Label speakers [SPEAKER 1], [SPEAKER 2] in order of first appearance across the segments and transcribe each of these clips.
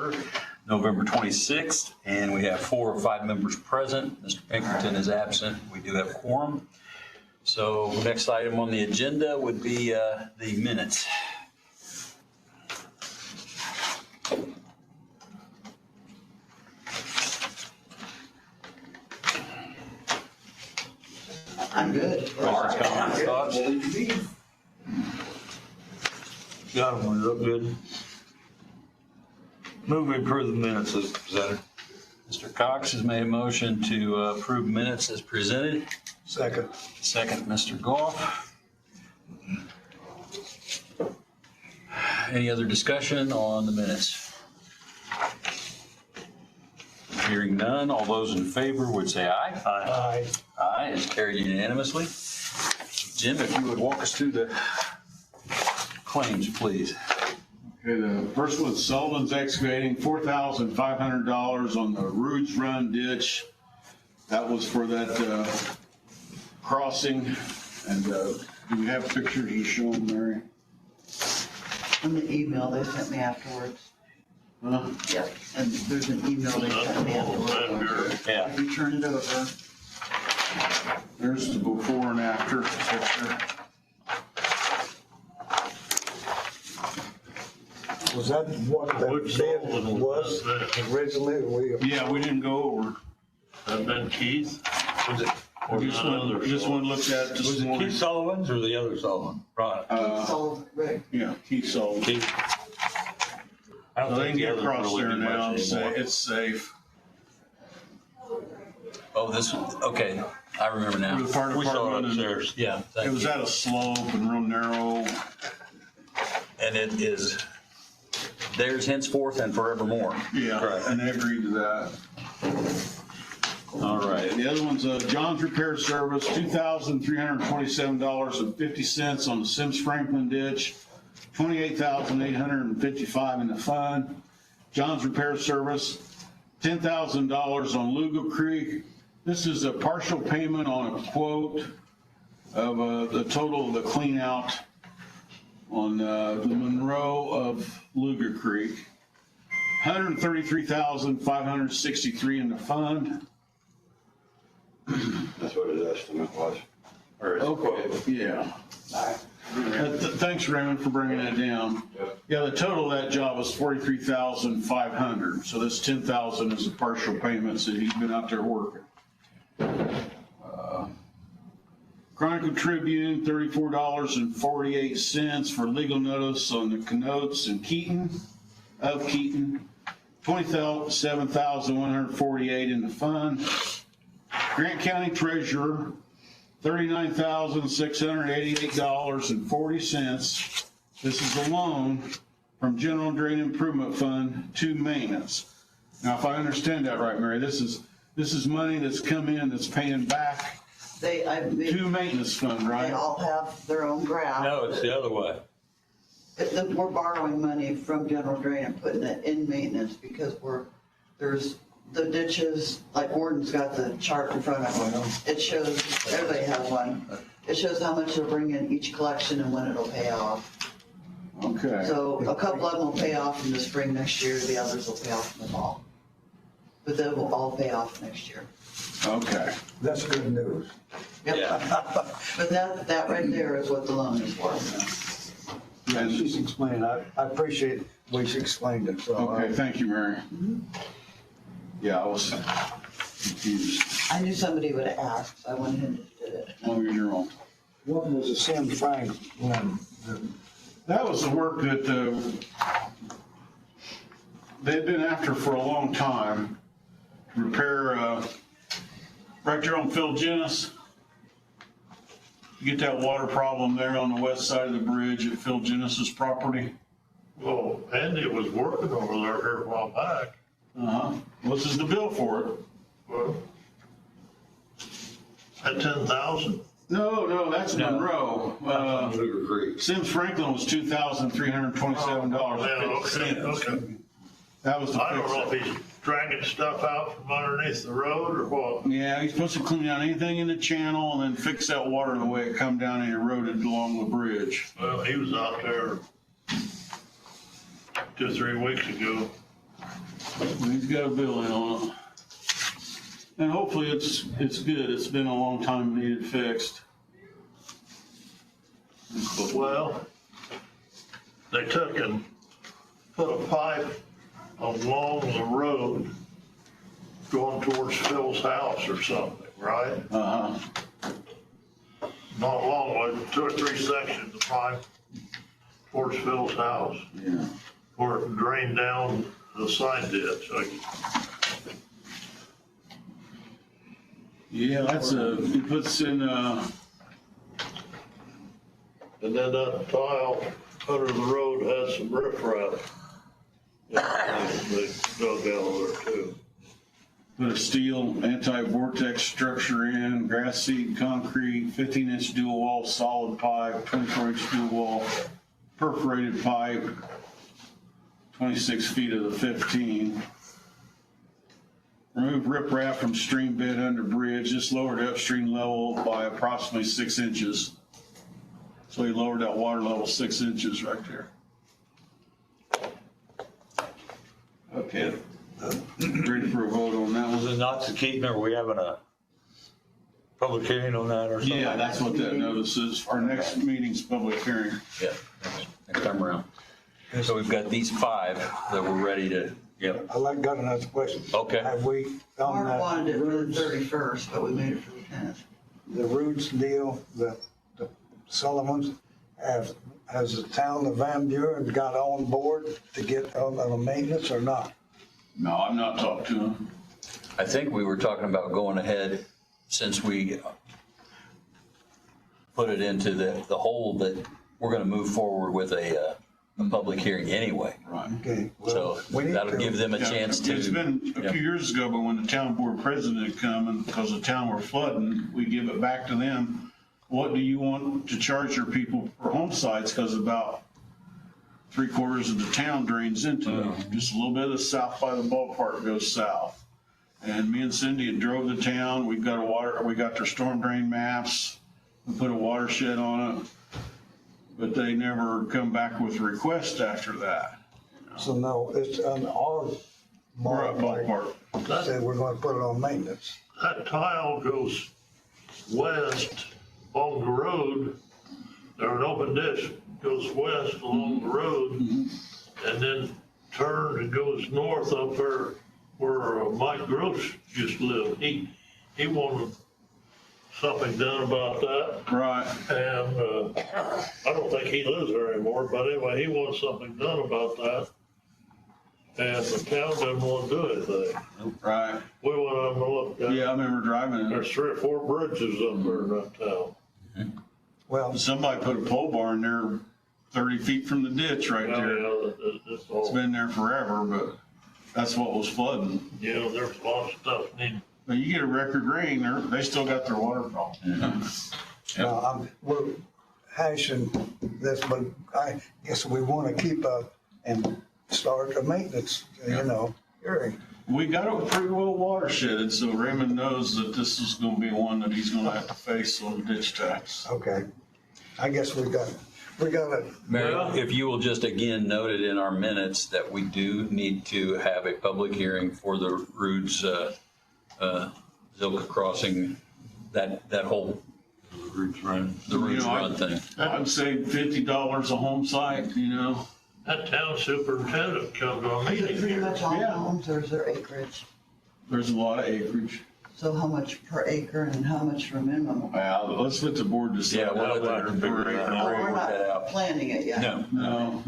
[SPEAKER 1] Walker, November 26th, and we have 4 or 5 members present. Mr. Pinkerton is absent. We do have quorum. So next item on the agenda would be the minutes.
[SPEAKER 2] I'm good.
[SPEAKER 1] Questions, comments, thoughts?
[SPEAKER 3] Got them, look good. Move to approve the minutes as presented.
[SPEAKER 1] Mr. Cox has made a motion to approve minutes as presented.
[SPEAKER 3] Second.
[SPEAKER 1] Second, Mr. Goff. Any other discussion on the minutes? Hearing none, all those in favor would say aye.
[SPEAKER 3] Aye.
[SPEAKER 1] Aye, it's carried unanimously. Jim, if you would walk us through the claims, please.
[SPEAKER 4] Okay, the first one, Sullivan's Excavating, $4,500 on the Rudes Run ditch. That was for that crossing. And do we have pictures to show them, Mary?
[SPEAKER 2] On the email they sent me afterwards.
[SPEAKER 4] Huh?
[SPEAKER 2] Yeah, and there's an email they sent me afterwards.
[SPEAKER 1] Yeah.
[SPEAKER 2] If you turn it over,
[SPEAKER 4] There's the before and after picture.
[SPEAKER 3] Was that what that bid was originally?
[SPEAKER 4] Yeah, we didn't go over.
[SPEAKER 5] That been Keith? Was it?
[SPEAKER 4] This one looked at
[SPEAKER 3] Was
[SPEAKER 4] this
[SPEAKER 3] it
[SPEAKER 4] morning.
[SPEAKER 3] Keith Sullivan's or the other Sullivan? Right.
[SPEAKER 2] sold, Rick.
[SPEAKER 4] Yeah, Keith Sullivan.
[SPEAKER 3] Keith. I
[SPEAKER 4] So
[SPEAKER 3] don't
[SPEAKER 4] they
[SPEAKER 3] think
[SPEAKER 4] can
[SPEAKER 3] the
[SPEAKER 4] get
[SPEAKER 3] others
[SPEAKER 4] across
[SPEAKER 3] really
[SPEAKER 4] there
[SPEAKER 3] do
[SPEAKER 4] now,
[SPEAKER 3] much anymore.
[SPEAKER 4] it's safe.
[SPEAKER 1] Oh, this one, okay, I remember
[SPEAKER 4] For
[SPEAKER 1] now.
[SPEAKER 4] the fire
[SPEAKER 3] We saw
[SPEAKER 4] department,
[SPEAKER 3] it
[SPEAKER 4] and
[SPEAKER 3] upstairs.
[SPEAKER 1] Yeah,
[SPEAKER 4] it
[SPEAKER 1] thank
[SPEAKER 4] was
[SPEAKER 1] you.
[SPEAKER 4] at a slope and real narrow.
[SPEAKER 1] And it is theirs henceforth and forevermore.
[SPEAKER 4] Yeah,
[SPEAKER 3] Correct.
[SPEAKER 4] and they agreed to that. All right, the other one's John's Repair Service, $2,327.50 on the Sims Franklin ditch, $28,855 in the fund. John's Repair Service, $10,000 on Lugo Creek. This is a partial payment on a quote of the total of the clean out on the Monroe of Lugo Creek. $133,563 in the fund.
[SPEAKER 6] That's what his estimate was. Or his quote.
[SPEAKER 4] Yeah. Thanks, Raymond, for bringing that down. Yeah, the total of that job was $43,500. So this $10,000 is the partial payments that he's been out there working. Chronicle Tribune, $34.48 for legal notice on the Canotes and Keaton, of Keaton. $27,148 in the fund. Grant County Treasurer, $39,688.40. This is a loan from General Drain Improvement Fund to maintenance. Now, if I understand that right, Mary, this is money that's come in that's paying back to maintenance fund,
[SPEAKER 2] They
[SPEAKER 4] right?
[SPEAKER 2] all have their own graph.
[SPEAKER 3] No, it's the other way.
[SPEAKER 2] We're borrowing money from General Drain and putting it in maintenance because there's the ditches, like Gordon's got the chart in front of him. It shows, everybody has one. It shows how much they'll bring in each collection and when it'll pay off.
[SPEAKER 4] Okay.
[SPEAKER 2] So a couple of them will pay off in the spring next year, the others will pay off in the fall. But they will all pay off next year.
[SPEAKER 4] Okay.
[SPEAKER 3] That's good news.
[SPEAKER 2] Yep. But that right there is what the loan is for.
[SPEAKER 3] Yeah, she's explained. I appreciate the way she explained it, so.
[SPEAKER 4] Okay, thank you, Mary. Yeah, I was confused.
[SPEAKER 2] I knew somebody would ask, so I went ahead and did it.
[SPEAKER 4] Oh, you're wrong.
[SPEAKER 3] What was the Sims Franklin?
[SPEAKER 4] That was the work that they'd been after for a long time. Repair, right there on Phil Genis. You get that water problem there on the west side of the bridge at Phil Genis's property.
[SPEAKER 5] Well, Andy was working over there here a while back.
[SPEAKER 4] Uh-huh. This is the bill for it.
[SPEAKER 5] Well, at 10,000.
[SPEAKER 4] No, that's
[SPEAKER 1] No.
[SPEAKER 4] Monroe.
[SPEAKER 6] Luger Creek.
[SPEAKER 4] Sims Franklin was $2,327.50.
[SPEAKER 5] Okay.
[SPEAKER 4] That was the
[SPEAKER 5] I don't
[SPEAKER 4] fix.
[SPEAKER 5] know if he's dragging stuff out from underneath the road or what.
[SPEAKER 4] Yeah, he's supposed to clean out anything in the channel and then fix that water the way it come down and eroded along the bridge.
[SPEAKER 5] Well, he was out there 2 or 3 weeks ago.
[SPEAKER 4] He's got a billing on it. And hopefully it's good. It's been a long time needed fixed.
[SPEAKER 5] Well, they took and put a pipe along the road going towards Phil's house or something, right?
[SPEAKER 4] Uh-huh.
[SPEAKER 5] Not long, like 2 or 3 sections of pipe towards Phil's house,
[SPEAKER 4] Yeah.
[SPEAKER 5] where it drained down the side ditch.
[SPEAKER 4] Yeah, it puts in,
[SPEAKER 5] And then that tile under the road has some riprap. They dug out there too.
[SPEAKER 4] put a steel anti-vortex structure in, grass seed, concrete, 15-inch dual wall solid pipe, 24-inch dual wall perforated pipe, 26 feet of the 15. Remove riprap from stream bed under bridge. This lowered upstream level by approximately 6 inches. So he lowered that water level 6 inches right there. Okay, ready for a vote on that
[SPEAKER 7] Was
[SPEAKER 4] one?
[SPEAKER 7] it not to keep, or are we having a public hearing on that or something?
[SPEAKER 4] Yeah, that's what that notice is. Our next meeting's public hearing.
[SPEAKER 1] Yeah, next time around. So we've got these 5 that we're ready to, yep.
[SPEAKER 3] Got another question.
[SPEAKER 1] Okay.
[SPEAKER 3] Have we found
[SPEAKER 2] Mark
[SPEAKER 3] that
[SPEAKER 2] wanted it for the
[SPEAKER 3] Roots-
[SPEAKER 2] 31st, but we made it for the 10th.
[SPEAKER 3] the Roots deal, the Sullivans, has the town of Van Buren got on board to get on the maintenance or not?
[SPEAKER 4] No, I've not talked to him.
[SPEAKER 1] I think we were talking about going ahead, since we put it into the hole, that we're gonna move forward with a public hearing anyway.
[SPEAKER 4] Right.
[SPEAKER 3] Okay. well,
[SPEAKER 1] So
[SPEAKER 3] we need
[SPEAKER 1] that'll
[SPEAKER 3] to-
[SPEAKER 1] give them a
[SPEAKER 4] Yeah,
[SPEAKER 1] chance to.
[SPEAKER 4] It's been a
[SPEAKER 1] Yeah.
[SPEAKER 4] few years ago, but when the town board president had come, and because the town were flooding, we give it back to them. What do you want to charge your people for home sites? Because about 3/4 of the town drains into it. Just a little bit of the south by the ballpark goes south. And me and Cindy had drove the town. We got their storm drain maps. We put a watershed on it. But they never come back with a request after that.
[SPEAKER 3] So no, it's on our
[SPEAKER 4] We're at
[SPEAKER 3] ballpark.
[SPEAKER 4] ballpark.
[SPEAKER 3] Said we're gonna put it on maintenance.
[SPEAKER 5] That tile goes west on the road, or an open ditch goes west along the road, and then turns and goes north up there where Mike Gross used to live. He wanted something done about that,
[SPEAKER 4] Right.
[SPEAKER 5] and I don't think he lives there anymore, but anyway, he wants something done about that. And the town doesn't want to do anything.
[SPEAKER 4] Right.
[SPEAKER 5] We went up and looked at it.
[SPEAKER 4] Yeah, I remember driving it.
[SPEAKER 5] There's 3 or 4 bridges up there in that town.
[SPEAKER 3] Well,
[SPEAKER 4] Somebody put a pole barn there 30 feet from the ditch right there.
[SPEAKER 5] It's
[SPEAKER 4] It's
[SPEAKER 5] all,
[SPEAKER 4] been there forever, but that's what was flooding.
[SPEAKER 5] there's lots of stuff need.
[SPEAKER 4] But you get a record rain, they still got their water problem.
[SPEAKER 3] we're hashing this, but I guess we wanna keep up and start the maintenance, hearing.
[SPEAKER 4] We got it pretty well watersheded, so Raymond knows that this is gonna be one that he's gonna have to face on ditch tax.
[SPEAKER 3] Okay. I guess we got it.
[SPEAKER 1] Mary, if you will just again note it in our minutes that we do need to have a public hearing for the Roods, Zilka Crossing, that whole. The Roods Run thing.
[SPEAKER 4] I'd say $50 a home site,
[SPEAKER 5] That town superintendent come to a
[SPEAKER 2] Is it
[SPEAKER 5] meeting
[SPEAKER 2] pretty
[SPEAKER 5] here.
[SPEAKER 2] much all
[SPEAKER 4] Yeah.
[SPEAKER 2] homes or is there acreage?
[SPEAKER 4] There's a lot of acreage.
[SPEAKER 2] So how much per acre and how much for minimum?
[SPEAKER 4] Well, let's let the board decide.
[SPEAKER 1] Yeah, we'll let
[SPEAKER 4] that
[SPEAKER 1] them
[SPEAKER 4] later.
[SPEAKER 1] figure it out.
[SPEAKER 2] Oh, we're
[SPEAKER 1] work that
[SPEAKER 2] not
[SPEAKER 1] out.
[SPEAKER 2] planning it yet.
[SPEAKER 1] No.
[SPEAKER 4] No,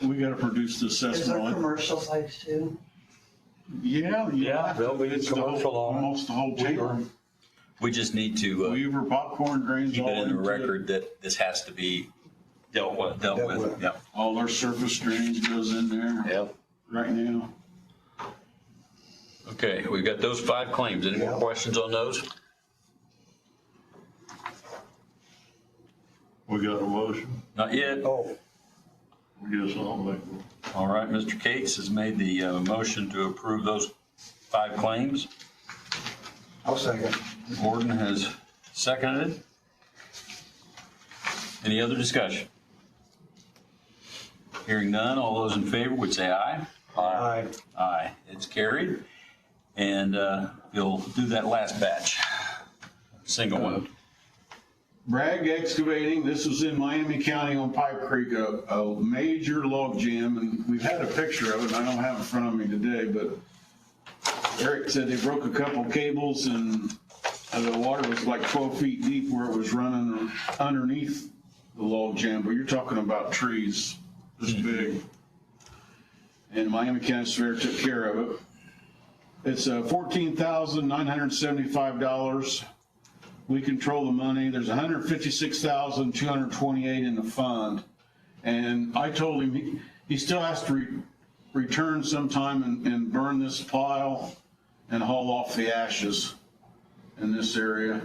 [SPEAKER 4] we gotta produce the
[SPEAKER 2] Is there
[SPEAKER 4] assessment. on it.
[SPEAKER 2] commercial sites too?
[SPEAKER 4] Yeah.
[SPEAKER 7] there'll be
[SPEAKER 4] It's the whole-
[SPEAKER 7] commercial on it.
[SPEAKER 4] Almost the whole town.
[SPEAKER 1] We just need to
[SPEAKER 4] Weaver popcorn drains
[SPEAKER 1] keep
[SPEAKER 4] all
[SPEAKER 1] it in the
[SPEAKER 4] into
[SPEAKER 1] record that this has to be dealt with. Yeah.
[SPEAKER 4] All our surface drainage goes in there
[SPEAKER 1] Yep.
[SPEAKER 4] right now.
[SPEAKER 1] Okay, we've got those 5 claims. Any more
[SPEAKER 3] Yeah.
[SPEAKER 1] questions on those?
[SPEAKER 5] We got a motion.
[SPEAKER 1] Not yet.
[SPEAKER 3] Oh,
[SPEAKER 5] Yes, I'll make one.
[SPEAKER 1] All right, Mr. Cates has made the motion to approve those 5 claims.
[SPEAKER 3] I'll second.
[SPEAKER 1] Gordon has seconded. Any other discussion? Hearing none, all those in favor would say aye.
[SPEAKER 3] Aye.
[SPEAKER 1] Aye. It's It's carried. And you'll do that last batch, single one.
[SPEAKER 4] Bragg Excavating, this was in Miami County on Pipe Creek, a major log jam, and we've had a picture of it, and I don't have it in front of me today, but Eric said they broke a couple cables and the water was like 12 feet deep where it was running underneath the log jam, but you're talking about trees this big. And Miami County Surveyor took care of it. It's $14,975. We control the money. There's $156,228 in the fund. And I told him he still has to return sometime and burn this pile and haul off the ashes in this area.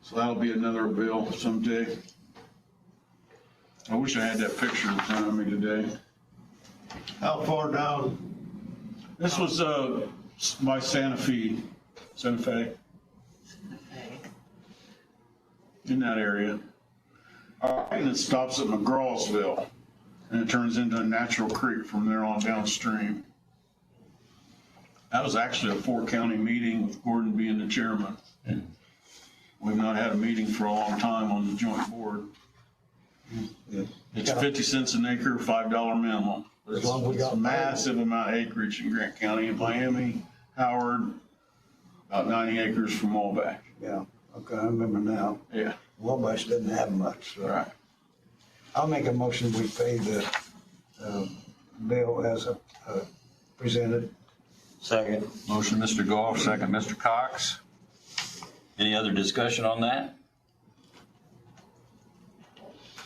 [SPEAKER 4] So that'll be another bill someday. I wish I had that picture in front of me today.
[SPEAKER 5] How far down?
[SPEAKER 4] This was by Santa Fe. In that area. And it stops at McGrawsville, and it turns into a natural creek from there on downstream. That was actually a 4-county meeting with Gordon being the chairman. We've not had a meeting for a long time on the joint board. It's 50 cents an acre, $5 minimum.
[SPEAKER 3] As long as we
[SPEAKER 4] It's
[SPEAKER 3] got
[SPEAKER 4] a massive amount of acreage in Grant County, in Miami, Howard, about 90 acres from Wabash.
[SPEAKER 3] Yeah, okay, I remember now.
[SPEAKER 4] Yeah,
[SPEAKER 3] Wabash didn't have much, so.
[SPEAKER 4] right.
[SPEAKER 3] I'll make a motion, we pay the bill as presented.
[SPEAKER 7] Second.
[SPEAKER 1] Motion, Mr. Goff, second, Mr. Cox. Any other discussion on that?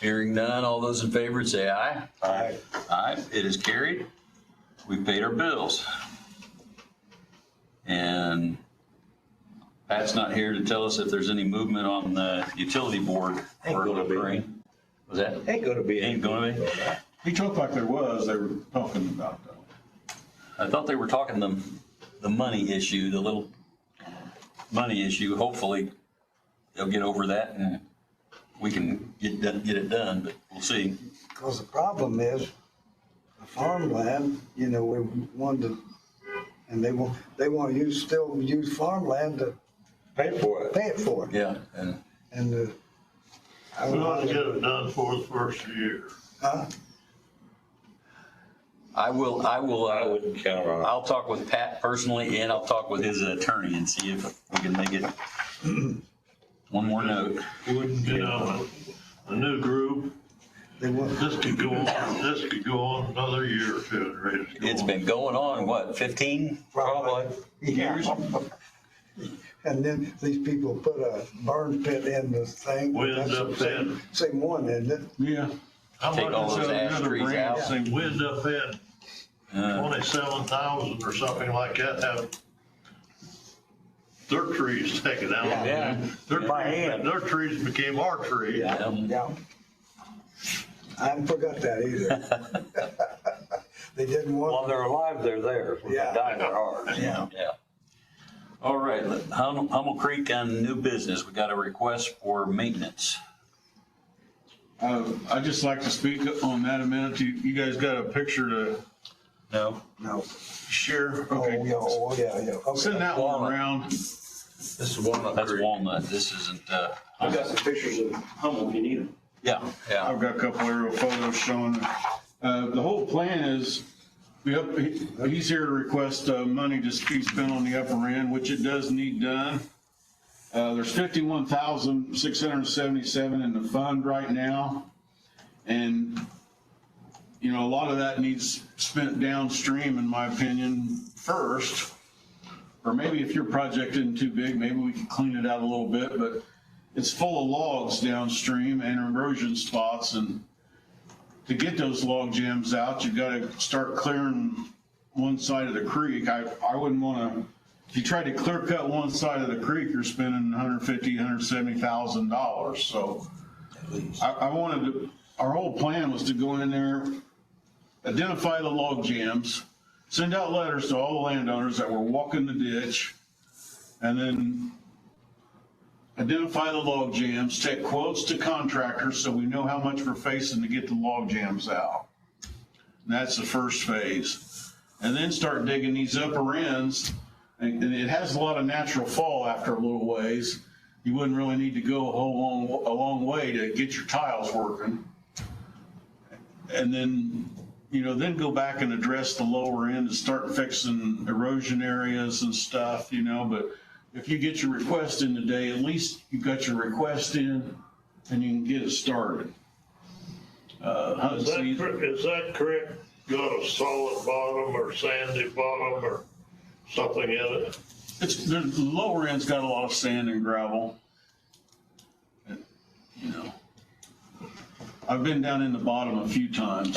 [SPEAKER 1] Hearing none, all those in favor say aye.
[SPEAKER 3] Aye.
[SPEAKER 1] Aye, it is carried. We paid our bills. And Pat's not here to tell us if there's any movement on the utility board
[SPEAKER 7] Ain't
[SPEAKER 1] for
[SPEAKER 7] gonna be.
[SPEAKER 1] Lorraine. Was that?
[SPEAKER 7] Ain't gonna be.
[SPEAKER 1] Ain't gonna be?
[SPEAKER 4] He talked like there was, they were talking about that.
[SPEAKER 1] I thought they were talking the money issue, the little money issue. Hopefully they'll get over that and we can get it done, but we'll see.
[SPEAKER 3] Because the problem is, the farmland, we wanted to, and they want to still use farmland to
[SPEAKER 7] Pay for it.
[SPEAKER 3] pay it for.
[SPEAKER 1] Yeah, and
[SPEAKER 3] And I
[SPEAKER 5] We ought to
[SPEAKER 3] don't
[SPEAKER 5] get
[SPEAKER 3] know,
[SPEAKER 5] it done for the first year.
[SPEAKER 3] huh?
[SPEAKER 1] I will,
[SPEAKER 7] I wouldn't count on it.
[SPEAKER 1] I'll talk with Pat personally and I'll talk with his attorney and see if we can make it. One more note.
[SPEAKER 5] You know, a new group,
[SPEAKER 3] They want,
[SPEAKER 5] this could go on another year or two and ready to go.
[SPEAKER 1] It's been going on, what, 15?
[SPEAKER 3] probably.
[SPEAKER 1] Years?
[SPEAKER 3] And then these people put a burn pit in the thing.
[SPEAKER 5] Wind
[SPEAKER 3] That's
[SPEAKER 5] up
[SPEAKER 3] the same-
[SPEAKER 5] in.
[SPEAKER 3] Same one, isn't it?
[SPEAKER 4] Yeah.
[SPEAKER 5] How
[SPEAKER 1] Take
[SPEAKER 5] much
[SPEAKER 1] all
[SPEAKER 5] is
[SPEAKER 1] those
[SPEAKER 5] that?
[SPEAKER 1] ash
[SPEAKER 4] Another
[SPEAKER 1] trees
[SPEAKER 4] brand,
[SPEAKER 1] out.
[SPEAKER 4] same-
[SPEAKER 5] Wind up in 27,000 or something like that, have their trees taken out.
[SPEAKER 7] Yeah. By hand.
[SPEAKER 5] Their trees became our trees.
[SPEAKER 1] Yeah.
[SPEAKER 3] Yeah. I haven't forgot that either. They didn't
[SPEAKER 7] While
[SPEAKER 3] want,
[SPEAKER 7] they're alive, they're there. When they
[SPEAKER 3] Yeah.
[SPEAKER 7] die, they're ours.
[SPEAKER 3] yeah.
[SPEAKER 1] Yeah. All right, Hummel Creek on new business. We got a request for maintenance.
[SPEAKER 4] I'd just like to speak on that a minute. You guys got a picture to
[SPEAKER 1] No?
[SPEAKER 3] No.
[SPEAKER 4] share?
[SPEAKER 3] Oh,
[SPEAKER 4] Okay.
[SPEAKER 3] yeah, yeah.
[SPEAKER 4] Send
[SPEAKER 3] Okay.
[SPEAKER 4] that one around.
[SPEAKER 7] This is Walnut
[SPEAKER 1] That's
[SPEAKER 7] Creek.
[SPEAKER 1] Walnut. This isn't,
[SPEAKER 8] I've got some pictures of Hummel if you need them.
[SPEAKER 1] yeah, yeah.
[SPEAKER 4] I've got a couple aerial photos showing. The whole plan is, he's here to request money to be spent on the upper end, which it does need done. There's $51,677 in the fund right now. And, a lot of that needs spent downstream, in my opinion, first. Or maybe if your project isn't too big, maybe we can clean it out a little bit, but it's full of logs downstream and erosion spots, and to get those log jams out, you've got to start clearing one side of the creek. I wouldn't want to, if you try to clear cut one side of the creek, you're spending $150,000, $170,000. So I wanted to, our whole plan was to go in there, identify the log jams, send out letters to all the landowners that were walking the ditch, and then identify the log jams, take quotes to contractors so we know how much we're facing to get the log jams out. And that's the first phase. and then start digging these upper ends. And it has a lot of natural fall after a little ways. You wouldn't really need to go a long way to get your tiles working. And then, then go back and address the lower end and start fixing erosion areas and stuff, but if you get your request in today, at least you got your request in and you can get it started.
[SPEAKER 5] Is that correct? Got a solid bottom or sandy bottom or something in it?
[SPEAKER 4] The lower end's got a lot of sand and gravel. I've been down in the bottom a few times.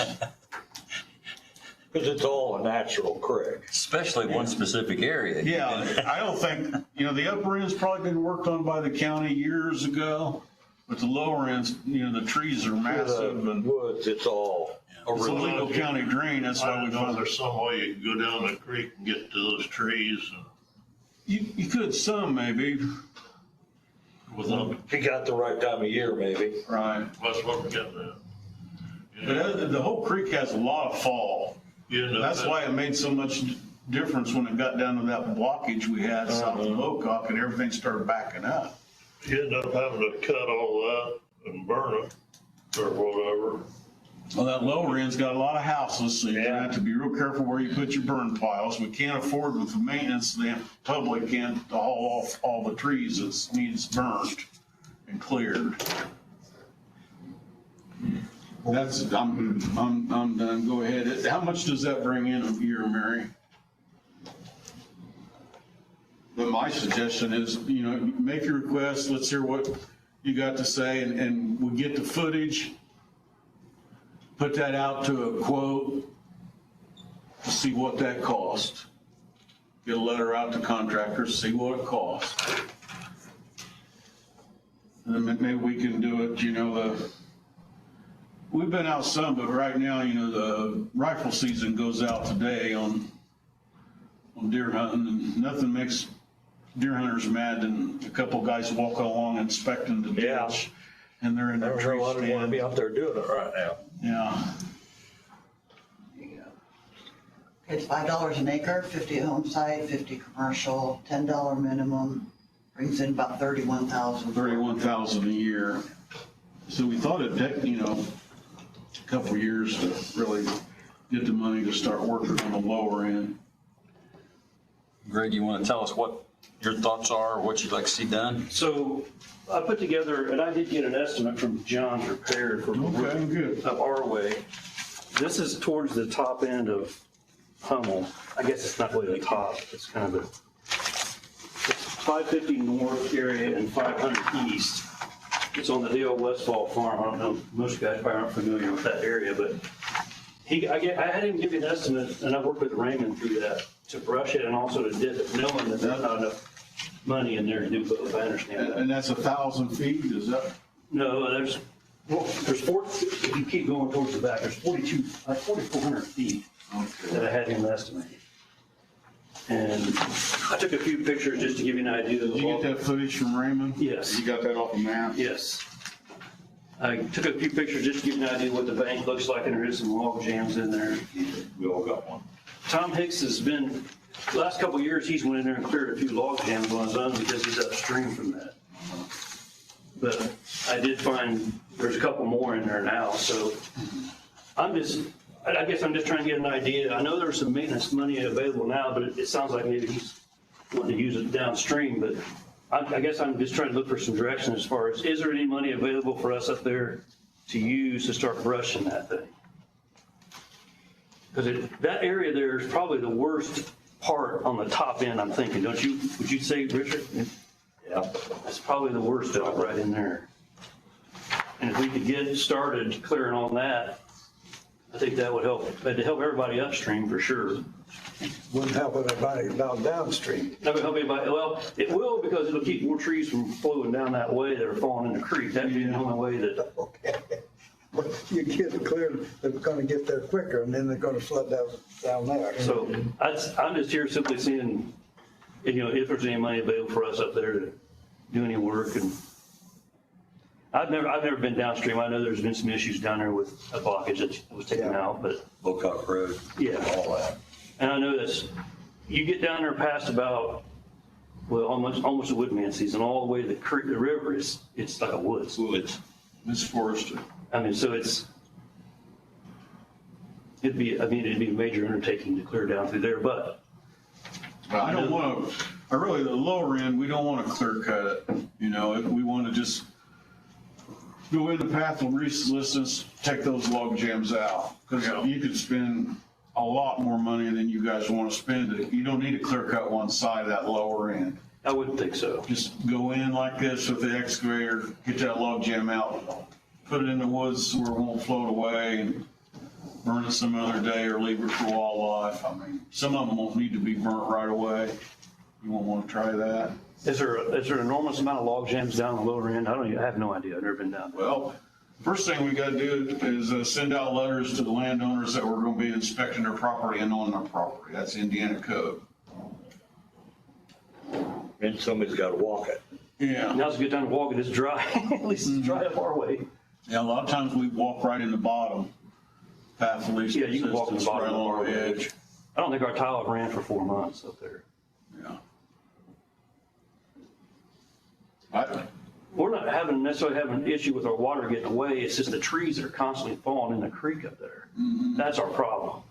[SPEAKER 7] Because it's all a natural creek.
[SPEAKER 1] Especially one specific area.
[SPEAKER 4] Yeah, I don't think, the upper end's probably been worked on by the county years ago, but the lower ends, the trees are massive and
[SPEAKER 7] Woods, it's all.
[SPEAKER 4] it's a legal county drain, that's
[SPEAKER 5] I
[SPEAKER 4] why we
[SPEAKER 5] don't know if
[SPEAKER 4] found.
[SPEAKER 5] there's some way you can go down the creek and get to those trees and
[SPEAKER 4] You could some maybe,
[SPEAKER 5] without,
[SPEAKER 7] If you got the right time of year, maybe.
[SPEAKER 4] right.
[SPEAKER 5] that's what we're getting at.
[SPEAKER 4] But the whole creek has a lot of fall.
[SPEAKER 5] You end up
[SPEAKER 4] That's why it made so much difference when it got down to that blockage we had south of Locock and everything started backing up.
[SPEAKER 5] You end up having to cut all that and burn it or whatever.
[SPEAKER 4] Well, that lower end's got a lot of houses, so you're gonna have to be real careful where you put your burn piles. We can't afford with the maintenance, the public can't haul off all the trees that needs burned and cleared. That's, I'm done, go ahead. How much does that bring in a year, Mary? But my suggestion is, make your request, let's hear what you got to say, and we'll get the footage, put that out to a quote to see what that cost. Get a letter out to contractors, see what it costs. And then maybe we can do it, we've been out some, but right now, the rifle season goes out today on deer hunting, and nothing makes deer hunters mad than a couple guys walking along inspecting the
[SPEAKER 7] Yeah.
[SPEAKER 4] ditch, and they're in
[SPEAKER 7] I
[SPEAKER 4] the
[SPEAKER 7] don't
[SPEAKER 4] tree
[SPEAKER 7] know, I don't want to be
[SPEAKER 4] stand.
[SPEAKER 7] out there doing it right now.
[SPEAKER 4] Yeah,
[SPEAKER 2] There you go. It's $5 an acre, 50 home site, 50 commercial, $10 minimum, brings in about 31,000.
[SPEAKER 4] 31,000 a year. So we thought it'd take, a couple of years to really get the money to start working on the lower end.
[SPEAKER 1] Greg, you want to tell us what your thoughts are, or what you'd like to see done?
[SPEAKER 8] So I put together, and I did get an estimate from John's Repair for
[SPEAKER 4] Okay, good.
[SPEAKER 8] up our way. This is towards the top end of Hummel. I guess it's not really the top, it's kind of the 550 north area and 500 east. It's on the Dale Westfall farm. I don't know, most guys probably aren't familiar with that area, but I had him give you an estimate, and I worked with Raymond through that, to brush it and also to dip it, knowing that there's not enough money in there to do both. I understand that.
[SPEAKER 4] And that's 1,000 feet, is that?
[SPEAKER 8] No, there's four, if you keep going towards the back, there's 4,400 feet that I had him estimate. And I took a few pictures just to give you an idea of
[SPEAKER 4] Did you get that footage from Raymond?
[SPEAKER 8] Yes.
[SPEAKER 4] You got that off a map?
[SPEAKER 8] Yes. I took a few pictures just to give you an idea what the bank looks like, and there is some log jams in there.
[SPEAKER 6] We all got one.
[SPEAKER 8] Tom Hicks has been, the last couple of years, he's went in there and cleared a few log jams on his own because he's upstream from that. But I did find there's a couple more in there now, so I guess I'm just trying to get an idea. I know there's some maintenance money available now, but it sounds like maybe he's wanting to use it downstream, but I guess I'm just trying to look for some direction as far as, is there any money available for us up there to use to start brushing that thing? Because that area there is probably the worst part on the top end, I'm thinking, don't you? Would you say, Richard? Yeah, that's probably the worst of it right in there. And if we could get started clearing on that, I think that would help. That'd help everybody upstream for sure.
[SPEAKER 3] Wouldn't help anybody down downstream.
[SPEAKER 8] That would help anybody. Well, it will, because it'll keep more trees from flowing down that way that are falling in the creek. That'd be the only way that,
[SPEAKER 3] Okay. But you get it clear, they're gonna get there quicker and then they're gonna flood down there.
[SPEAKER 8] so I'm just here simply seeing, if there's any money available for us up there to do any work. And I've never been downstream. I know there's been some issues down there with a blockage that was taken out, but
[SPEAKER 1] Locock Road,
[SPEAKER 8] yeah.
[SPEAKER 1] all that.
[SPEAKER 8] And I know that's, you get down there past about, well, almost the woodman season, all the way to the creek, the river it's like a woods.
[SPEAKER 1] Woods.
[SPEAKER 4] It's forested.
[SPEAKER 8] I mean, so it'd be a major undertaking to clear down through there, but
[SPEAKER 4] I don't want to, the lower end, we don't want to clear cut it. You know, we want to just go in the path of least resistance, take those log jams out. Because you could spend a lot more money than you guys want to spend it. You don't need to clear cut one side of that lower end.
[SPEAKER 8] I wouldn't think so.
[SPEAKER 4] Just go in like this with the excavator, get that log jam out, put it in the woods where it won't float away, and burn it some other day or leave it for wildlife. I mean, some of them won't need to be burnt right away. You won't want to try that.
[SPEAKER 8] Is there an enormous amount of log jams down the lower end? I have no idea. I've never been down there.
[SPEAKER 4] Well, first thing we got to do is send out letters to the landowners that we're going to be inspecting their property and on their property. That's Indiana code.
[SPEAKER 7] And somebody's got to walk it.
[SPEAKER 4] Yeah.
[SPEAKER 8] Now's a good time to walk it. It's dry. At least it's dry up our way.
[SPEAKER 4] Yeah, a lot of times we walk right in the bottom path of least
[SPEAKER 8] Yeah, you can walk in the
[SPEAKER 4] resistance,
[SPEAKER 8] bottom
[SPEAKER 4] right
[SPEAKER 8] of
[SPEAKER 4] along
[SPEAKER 8] our
[SPEAKER 4] the
[SPEAKER 8] edge. I don't think our tile ran for 4 months up there.
[SPEAKER 4] Yeah.
[SPEAKER 8] We're not necessarily having an issue with our water getting away. It's just the trees that are constantly falling in the creek up there. That's our problem.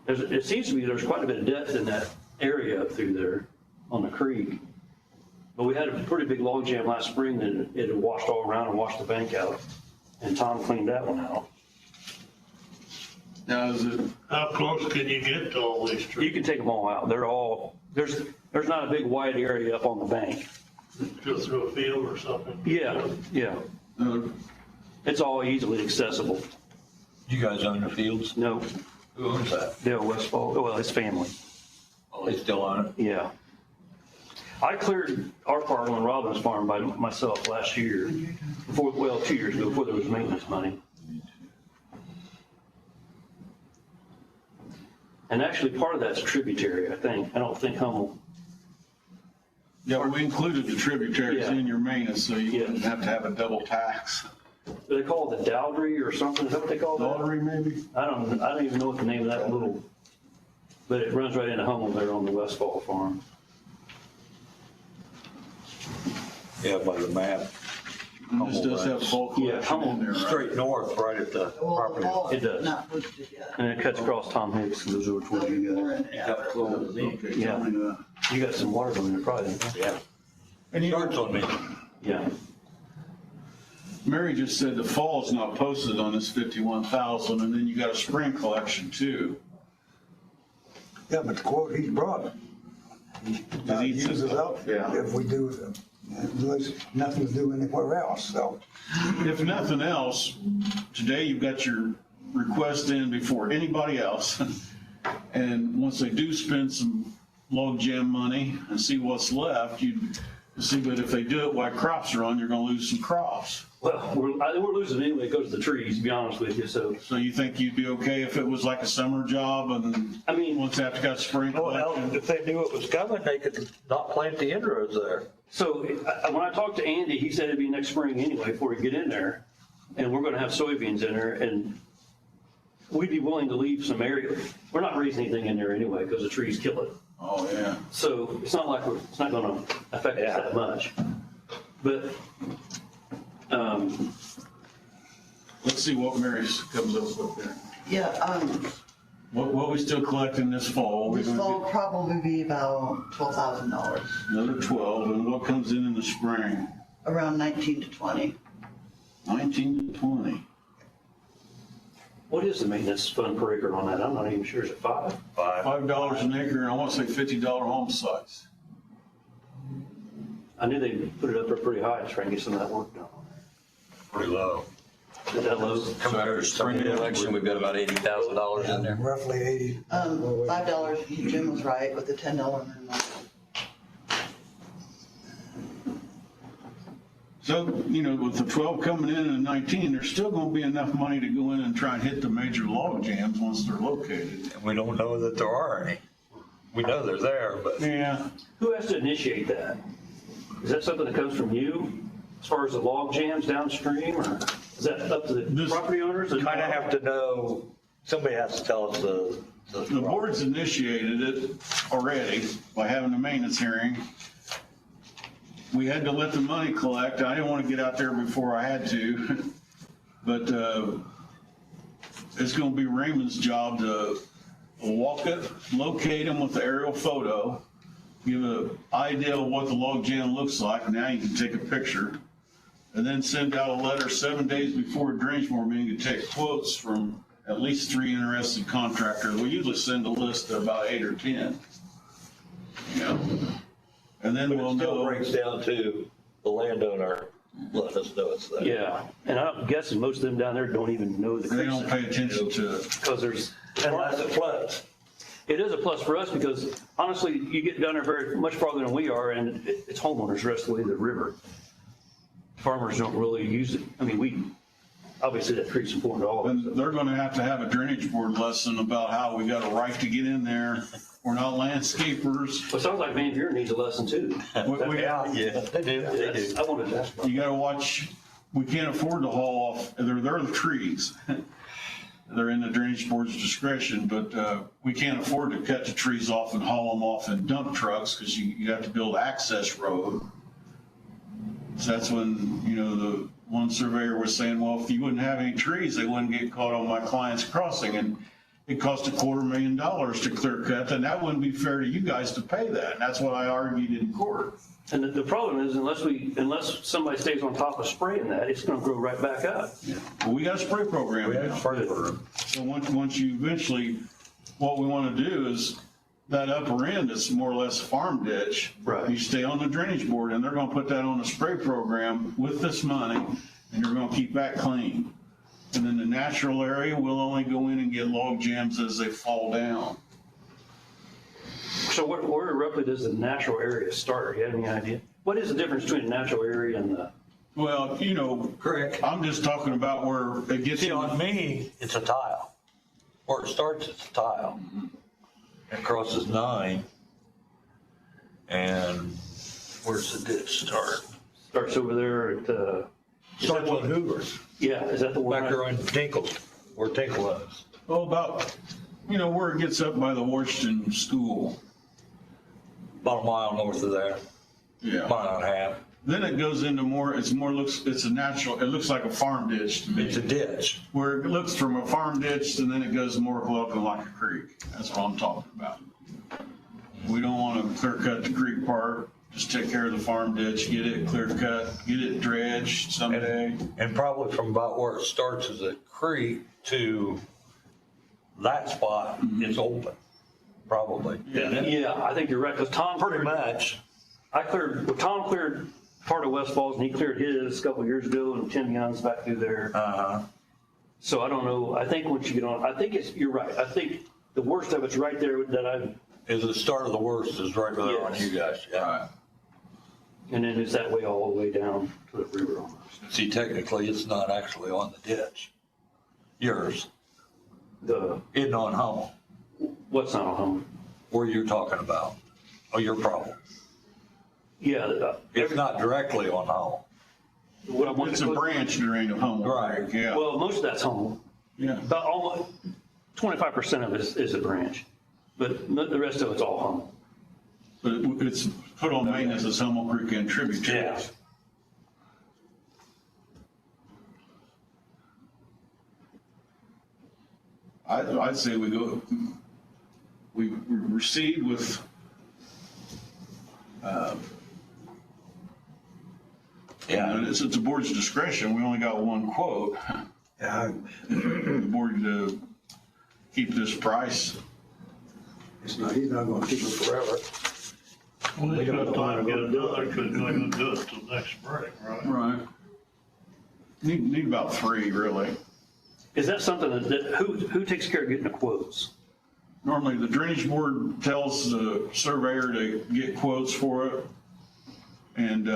[SPEAKER 8] It seems to me there's quite a bit of depth in that area up through there on the creek. But we had a pretty big log jam last spring and it had washed all around and washed the bank out. And Tom cleaned that one out.
[SPEAKER 4] Now, is it,
[SPEAKER 5] How close can you get to all these
[SPEAKER 8] You
[SPEAKER 5] trees?
[SPEAKER 8] can take them all out. They're all, there's not a big wide area up on the bank.
[SPEAKER 5] Go through a field or something?
[SPEAKER 8] Yeah.
[SPEAKER 4] uh,
[SPEAKER 8] It's all easily accessible.
[SPEAKER 1] You guys own the fields?
[SPEAKER 8] No,
[SPEAKER 1] Who owns that?
[SPEAKER 8] Dale Westfall, well, his family.
[SPEAKER 1] Oh, they still own it?
[SPEAKER 8] Yeah. I cleared our part on Robbins Farm by myself last year, 2 years ago, before there was maintenance money. And actually, part of that's tributary, I think. I don't think Hummel,
[SPEAKER 4] yeah, we included the tributaries
[SPEAKER 8] Yeah.
[SPEAKER 4] in your maintenance, so you
[SPEAKER 8] Yeah.
[SPEAKER 4] wouldn't have to have a double tax.
[SPEAKER 8] do they call it the Dowdry or something? Is that what they call that?
[SPEAKER 4] Lottery, maybe?
[SPEAKER 8] I don't even know what the name of that little, but it runs right into Hummel there on the Westfall Farm.
[SPEAKER 7] Yeah, by the map.
[SPEAKER 4] This does have full
[SPEAKER 8] Yeah,
[SPEAKER 4] collection in there, right?
[SPEAKER 7] Straight north, right at the
[SPEAKER 2] Well, the
[SPEAKER 7] property.
[SPEAKER 2] ball
[SPEAKER 8] It
[SPEAKER 2] is
[SPEAKER 8] does.
[SPEAKER 2] not posted yet.
[SPEAKER 8] And it cuts across Tom Hicks and goes over towards you guys.
[SPEAKER 4] Okay,
[SPEAKER 8] Yeah.
[SPEAKER 4] tell me that.
[SPEAKER 8] You got some water going there probably, don't you?
[SPEAKER 7] Yeah.
[SPEAKER 4] And you
[SPEAKER 7] Starts on me.
[SPEAKER 8] Yeah.
[SPEAKER 4] Mary just said the fall's not posted on this 51,000, and then you got a spring collection too.
[SPEAKER 3] Yeah, but the quote he brought,
[SPEAKER 4] Does he-
[SPEAKER 3] uses up
[SPEAKER 4] Yeah.
[SPEAKER 3] if we do, there's nothing to do anywhere else, so.
[SPEAKER 4] If nothing else, today you've got your request in before anybody else. And once they do spend some log jam money and see what's left, you see, but if they do it while crops are on, you're gonna lose some crops.
[SPEAKER 8] Well, we're losing anyway. It goes to the trees, to be honest with you. So,
[SPEAKER 4] So you think you'd be okay if it was like a summer job and
[SPEAKER 8] I mean,
[SPEAKER 4] once after got spring
[SPEAKER 7] Well,
[SPEAKER 4] collection?
[SPEAKER 7] if they knew it was coming, they could not plant the inroads there.
[SPEAKER 8] so when I talked to Andy, he said it'd be next spring anyway before we get in there. And we're going to have soybeans in there and we'd be willing to leave some area. We're not raising anything in there anyway because the trees kill it.
[SPEAKER 4] Oh, yeah.
[SPEAKER 8] So it's not like it's not going to affect us that much. But,
[SPEAKER 4] Let's see what Mary comes up with there.
[SPEAKER 2] Yeah,
[SPEAKER 4] What we still collecting this fall? We're
[SPEAKER 2] this
[SPEAKER 4] gonna
[SPEAKER 2] fall probably be about $12,000,
[SPEAKER 4] be another 12, and what comes in the spring?
[SPEAKER 2] around 19 to 20.
[SPEAKER 4] 19 to 20.
[SPEAKER 8] what is the maintenance fund per acre on that? I'm not even sure. Is it 5?
[SPEAKER 4] $5 an acre, and I want to say $50 home sites.
[SPEAKER 8] I knew they put it up there pretty high to try and get some of that work done.
[SPEAKER 7] Pretty low.
[SPEAKER 8] Is that low?
[SPEAKER 1] So after spring election, we've got about $80,000 in there.
[SPEAKER 3] Roughly 80.
[SPEAKER 2] $5, Jim was right with the $10 minimum.
[SPEAKER 4] So, with the 12 coming in and 19, there's still going to be enough money to go in and try and hit the major log jams once they're located.
[SPEAKER 7] And we don't know that there are any. We know they're there, but
[SPEAKER 4] Yeah.
[SPEAKER 8] Who has to initiate that? Is that something that comes from you as far as the log jams downstream or is that up to the
[SPEAKER 7] This-
[SPEAKER 8] property owners?
[SPEAKER 7] kind of have to know Somebody has to tell us
[SPEAKER 4] The board's initiated it already by having a maintenance hearing. We had to let the money collect. I didn't want to get out there before I had to. But it's going to be Raymond's job to walk it, locate them with the aerial photo, give an idea of what the log jam looks like. Now you can take a picture. And then send out a letter 7 days before a drainage board meeting to take quotes from at least 3 interested contractors. We usually send a list of about 8 or 10. You know? And then
[SPEAKER 7] But
[SPEAKER 4] we'll
[SPEAKER 7] it still
[SPEAKER 4] know.
[SPEAKER 7] breaks down to the landowner letting us know it's there.
[SPEAKER 8] Yeah, and I'm guessing most of them down there don't even know the
[SPEAKER 4] They don't
[SPEAKER 8] creek,
[SPEAKER 4] pay attention to it.
[SPEAKER 8] because there's,
[SPEAKER 7] Unless it floods.
[SPEAKER 8] it is a plus for us, because honestly, you get down there very much farther than we are, and it's homeowners the rest of the way to the river. Farmers don't really use it. I mean, obviously that creek's important to all of us.
[SPEAKER 4] And they're gonna have to have a drainage board lesson about how we got a right to get in there. We're not landscapers.
[SPEAKER 8] Well, it sounds like Van Buren needs a lesson too.
[SPEAKER 7] Yeah, they do.
[SPEAKER 8] I wanted to ask about
[SPEAKER 4] You gotta watch, we can't afford to haul off, they're the trees. They're in the drainage board's discretion, but we can't afford to cut the trees off and haul them off in dump trucks, because you have to build access road. So that's when, you know, the one surveyor was saying, well, if you wouldn't have any trees, they wouldn't get caught on my client's crossing. And it cost $250,000 to clear cut, and that wouldn't be fair to you guys to pay that. And that's what I argued in court.
[SPEAKER 8] And the problem is, unless somebody stays on top of spraying that, it's gonna grow right back up.
[SPEAKER 4] But we got a spray program
[SPEAKER 7] We had
[SPEAKER 4] now.
[SPEAKER 7] a spray program.
[SPEAKER 4] So once you eventually, what we want to do is that upper end is more or less farm ditch.
[SPEAKER 8] Right.
[SPEAKER 4] You stay on the drainage board, and they're going to put that on a spray program with this money, and you're going to keep that clean. And then the natural area, we'll only go in and get log jams as they fall down.
[SPEAKER 8] So where roughly does the natural area start? You have any idea? What is the difference between a natural area and the?
[SPEAKER 4] Well, you know,
[SPEAKER 7] Correct.
[SPEAKER 4] I'm just talking about where it gets.
[SPEAKER 7] See, on me, it's a tile. Where it starts, it's a tile. It crosses 9. And where's the ditch start?
[SPEAKER 8] Starts over there at,
[SPEAKER 7] Starts on Hoover's,
[SPEAKER 8] yeah, is that the one?
[SPEAKER 7] back there on Tinkle, where Tinkle is.
[SPEAKER 4] Oh, about, you know, where it gets up by the Washington School.
[SPEAKER 7] About a mile north of there,
[SPEAKER 4] Yeah.
[SPEAKER 7] mile and a half.
[SPEAKER 4] Then it goes into more, it's a natural, it looks like a farm ditch to me.
[SPEAKER 7] It's a ditch.
[SPEAKER 4] Where it looks from a farm ditch and then it goes more looking like a creek. That's what I'm talking about. We don't want to clear cut the creek part, just take care of the farm ditch, get it clear cut, get it dredged someday.
[SPEAKER 7] And probably from about where it starts as a creek to that spot, it's open, probably. Isn't it?
[SPEAKER 8] Yeah, I think you're right, because Tom.
[SPEAKER 7] Pretty much.
[SPEAKER 8] Tom cleared part of West Falls, and he cleared his a couple of years ago, and Tim Young's back through there.
[SPEAKER 7] Uh-huh.
[SPEAKER 8] So I don't know, I think once you get on, you're right. I think the worst of it's right there that I've,
[SPEAKER 7] Is the start of the worst is right there on
[SPEAKER 8] Yes.
[SPEAKER 7] you guys, yeah.
[SPEAKER 8] and then it's that way all the way down to the river almost.
[SPEAKER 7] See, technically, it's not actually on the ditch. Yours, isn't on Hummel,
[SPEAKER 8] What's not on home?
[SPEAKER 7] where you're talking about, or your problem.
[SPEAKER 8] Yeah.
[SPEAKER 7] It's not directly on Hummel.
[SPEAKER 8] What I want
[SPEAKER 4] It's
[SPEAKER 8] to
[SPEAKER 4] a
[SPEAKER 8] put-
[SPEAKER 4] branch drain of Humboldt
[SPEAKER 7] Right.
[SPEAKER 4] Creek, yeah.
[SPEAKER 8] Well, most of that's home.
[SPEAKER 4] Yeah.
[SPEAKER 8] About almost 25% of it is a branch, but the rest of it's all home.
[SPEAKER 4] But it's put on maintenance as Humboldt Creek and tributaries. I'd say we proceed with, and it's at the board's discretion, we only got one quote.
[SPEAKER 3] Yeah,
[SPEAKER 4] The board to keep this price.
[SPEAKER 3] he's not gonna keep it forever.
[SPEAKER 5] Well, he's got time to get it done, because he's not gonna do it till next spring, right?
[SPEAKER 4] Right. Need about 3, really.
[SPEAKER 8] Is that something who takes care of getting the quotes?
[SPEAKER 4] Normally, the drainage board tells the surveyor to get quotes for it. And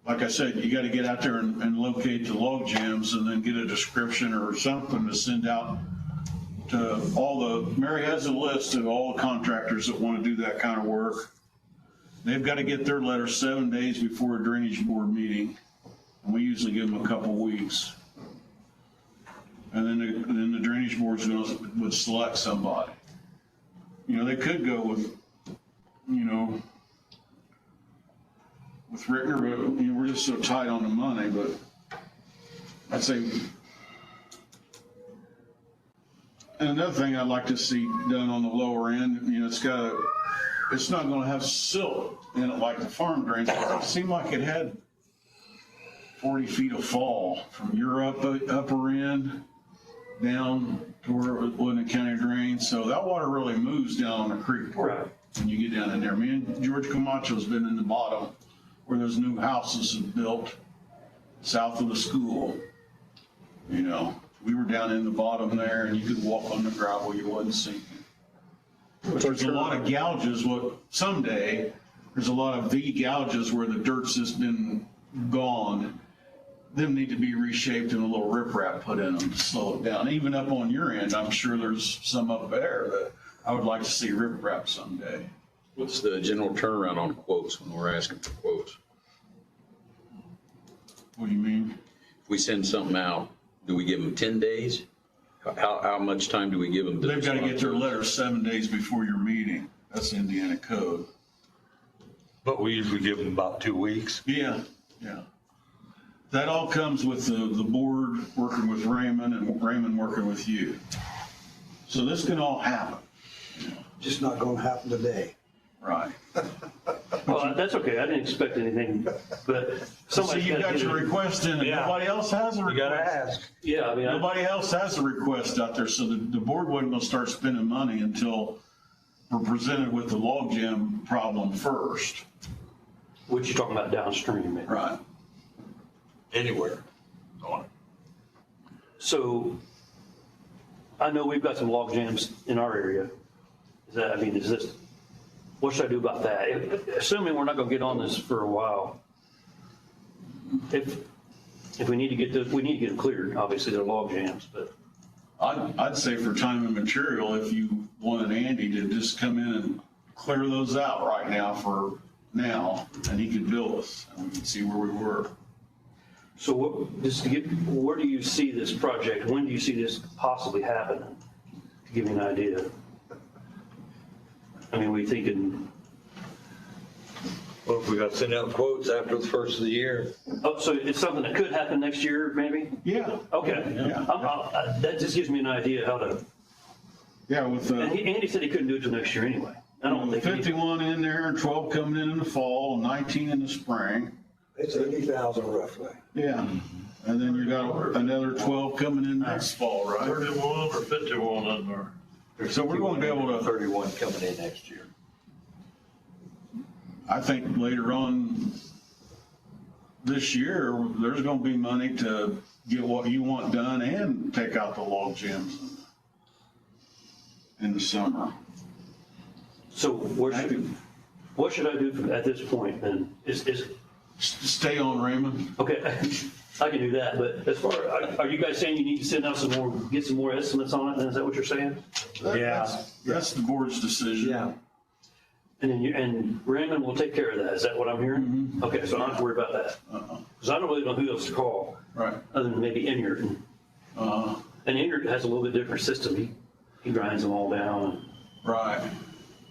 [SPEAKER 4] like I said, you gotta get out there and locate the log jams and then get a description or something to send out to Mary has a list of all the contractors that wanna do that kind of work. They've gotta get their letter 7 days before a drainage board meeting. And we usually give them a couple weeks. And then the drainage board's would select somebody. You know, they could go with, you know, with Rickner, but, you know, we're just so tight on the money, but I'd say. And another thing I'd like to see done on the lower end, you know, it's not gonna have silt in it like the farm drains. It seemed like it had 40 feet of fall from your upper end down to where Woodland County drains. So that water really moves down on the creek.
[SPEAKER 8] Right.
[SPEAKER 4] When you get down in there. Me and George Camacho's been in the bottom where those new houses are built south of the school. You know, we were down in the bottom there and you could walk on the gravel, you wasn't sinking. But there's a lot of gouges, someday, there's a lot of V gouges where the dirt's just been gone. Them need to be reshaped and a little riprap put in them to slow it down. Even up on your end, I'm sure there's some up there that I would like to see riprap someday.
[SPEAKER 1] What's the general turnaround on quotes when we're asking for quotes?
[SPEAKER 4] What do you mean?
[SPEAKER 1] If we send something out, do we give them 10 days? How much time do we give them?
[SPEAKER 4] They've got to get their letter 7 days before your meeting. That's Indiana code.
[SPEAKER 7] But we usually give them about 2 weeks.
[SPEAKER 4] Yeah, yeah. That all comes with the board working with Raymond and Raymond working with you. So this can all happen.
[SPEAKER 3] Just not gonna happen today.
[SPEAKER 4] Right.
[SPEAKER 8] Well, that's okay. I didn't expect anything, but
[SPEAKER 4] So
[SPEAKER 8] somebody.
[SPEAKER 4] you got your request in and
[SPEAKER 7] Yeah.
[SPEAKER 4] nobody else has a request.
[SPEAKER 7] You gotta ask.
[SPEAKER 8] Yeah, I mean,
[SPEAKER 4] Nobody else has a request out there, so the board wasn't gonna start spending money until we're presented with the logjam problem first.
[SPEAKER 8] what you talking about downstream, man?
[SPEAKER 4] Right.
[SPEAKER 7] Anywhere on it.
[SPEAKER 8] So I know we've got some log jams in our area. What should I do about that? Assuming we're not gonna get on this for a while. If we need to get them cleared, obviously they're log jams, but
[SPEAKER 4] I'd say for time and material, if you wanted Andy to just come in and clear those out right now and he could bill us and we could see where we were.
[SPEAKER 8] so where do you see this project? When do you see this possibly happening? To give me an idea. I mean, we thinking,
[SPEAKER 7] Well, if we got to send out quotes after the first of the year.
[SPEAKER 8] oh, so it's something that could happen next year, maybe?
[SPEAKER 4] Yeah.
[SPEAKER 8] Okay.
[SPEAKER 4] Yeah.
[SPEAKER 8] That just gives me an idea how to,
[SPEAKER 4] Yeah, with
[SPEAKER 8] and Andy said he couldn't do it till next year anyway. I don't think. he-
[SPEAKER 4] 51 in there and 12 coming in the fall, 19 in the spring.
[SPEAKER 3] It's 80,000 roughly.
[SPEAKER 4] Yeah. And then you got another 12 coming in next fall, right?
[SPEAKER 5] 31 or 51 in there.
[SPEAKER 4] So we're going to be able to,
[SPEAKER 7] 31 coming in next year.
[SPEAKER 4] I think later on this year, there's going to be money to get what you want done and take out the log jams in the summer.
[SPEAKER 8] So what should I do at this point then?
[SPEAKER 4] Stay on, Raymond.
[SPEAKER 8] Okay, I can do that, but as far, are you guys saying you need to send out get some more estimates on it? Then is that what you're saying?
[SPEAKER 4] That's the board's decision.
[SPEAKER 3] Yeah.
[SPEAKER 8] And then and Raymond will take care of that. Is that what I'm hearing? Okay, so I don't have to worry about that. Because I don't really know who else to call,
[SPEAKER 4] Right.
[SPEAKER 8] other than maybe Enyart. And Enyart has a little bit different system. He grinds them all down,
[SPEAKER 4] Right.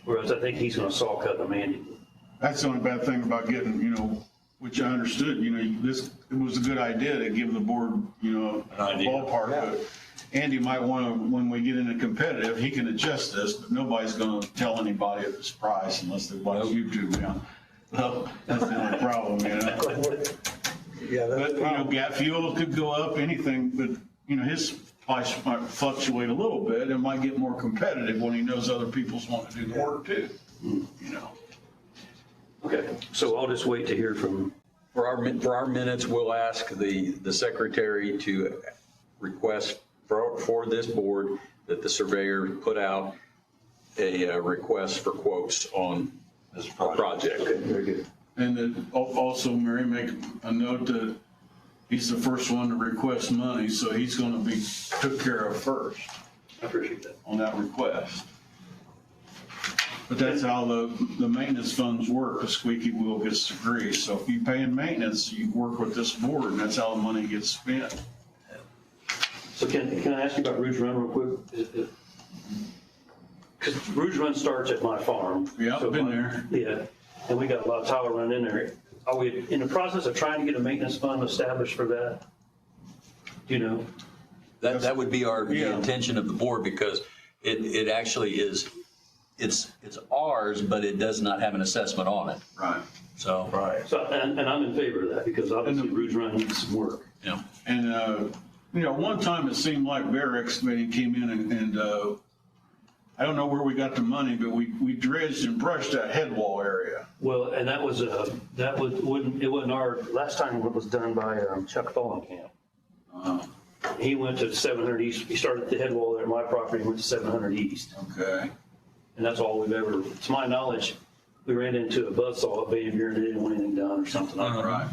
[SPEAKER 8] whereas I think he's gonna saw cut them, Andy.
[SPEAKER 4] That's the only bad thing about getting, which I understood, it was a good idea to give the board,
[SPEAKER 7] An idea.
[SPEAKER 4] ballpark. But Andy might want to, when we get into competitive, he can adjust this, but nobody's going to tell anybody at this price unless they watch YouTube now. Well, that's the only problem,
[SPEAKER 3] Yeah, that's
[SPEAKER 4] But, gas fuel could go up, anything, but, his price might fluctuate a little bit. It might get more competitive when he knows other people's want to do the work too,
[SPEAKER 8] Okay, so I'll just wait to hear from,
[SPEAKER 1] For our minutes, we'll ask the secretary to request for this board that the surveyor put out a request for quotes on this project.
[SPEAKER 8] very good.
[SPEAKER 4] And then also, Mary, make a note that he's the first one to request money, so he's going to be took care of first
[SPEAKER 8] I appreciate that.
[SPEAKER 4] on that request. But that's how the maintenance funds work. A squeaky wheel gets the grease. So if you pay in maintenance, you work with this board, and that's how the money gets spent.
[SPEAKER 8] So can I ask you about Rouge Run real quick? Because Rouge Run starts at my farm.
[SPEAKER 4] Yeah,
[SPEAKER 8] So
[SPEAKER 4] been there.
[SPEAKER 8] Yeah, and we got a lot of tile running in there. Are we in the process of trying to get a maintenance fund established for that? Do you know?
[SPEAKER 1] That would be the
[SPEAKER 4] Yeah.
[SPEAKER 1] intention of the board, because it actually is, it's ours, but it does not have an assessment on it.
[SPEAKER 4] Right.
[SPEAKER 1] So,
[SPEAKER 7] Right.
[SPEAKER 8] So, and I'm in favor of that because obviously Rouge Run needs some work.
[SPEAKER 1] you know,
[SPEAKER 4] And, one time it seemed like Bear Excavating came in and I don't know where we got the money, but we dredged and brushed that head wall area.
[SPEAKER 8] Well, and it wasn't our, last time it was done by Chuck Fallenkamp. He went to 700 East, he started at the head wall there at my property, went to 700 East.
[SPEAKER 4] Okay.
[SPEAKER 8] And that's all we've ever, to my knowledge, we ran into a buzzsaw at Bay of Buren and they didn't want anything done or something like that.
[SPEAKER 4] Right.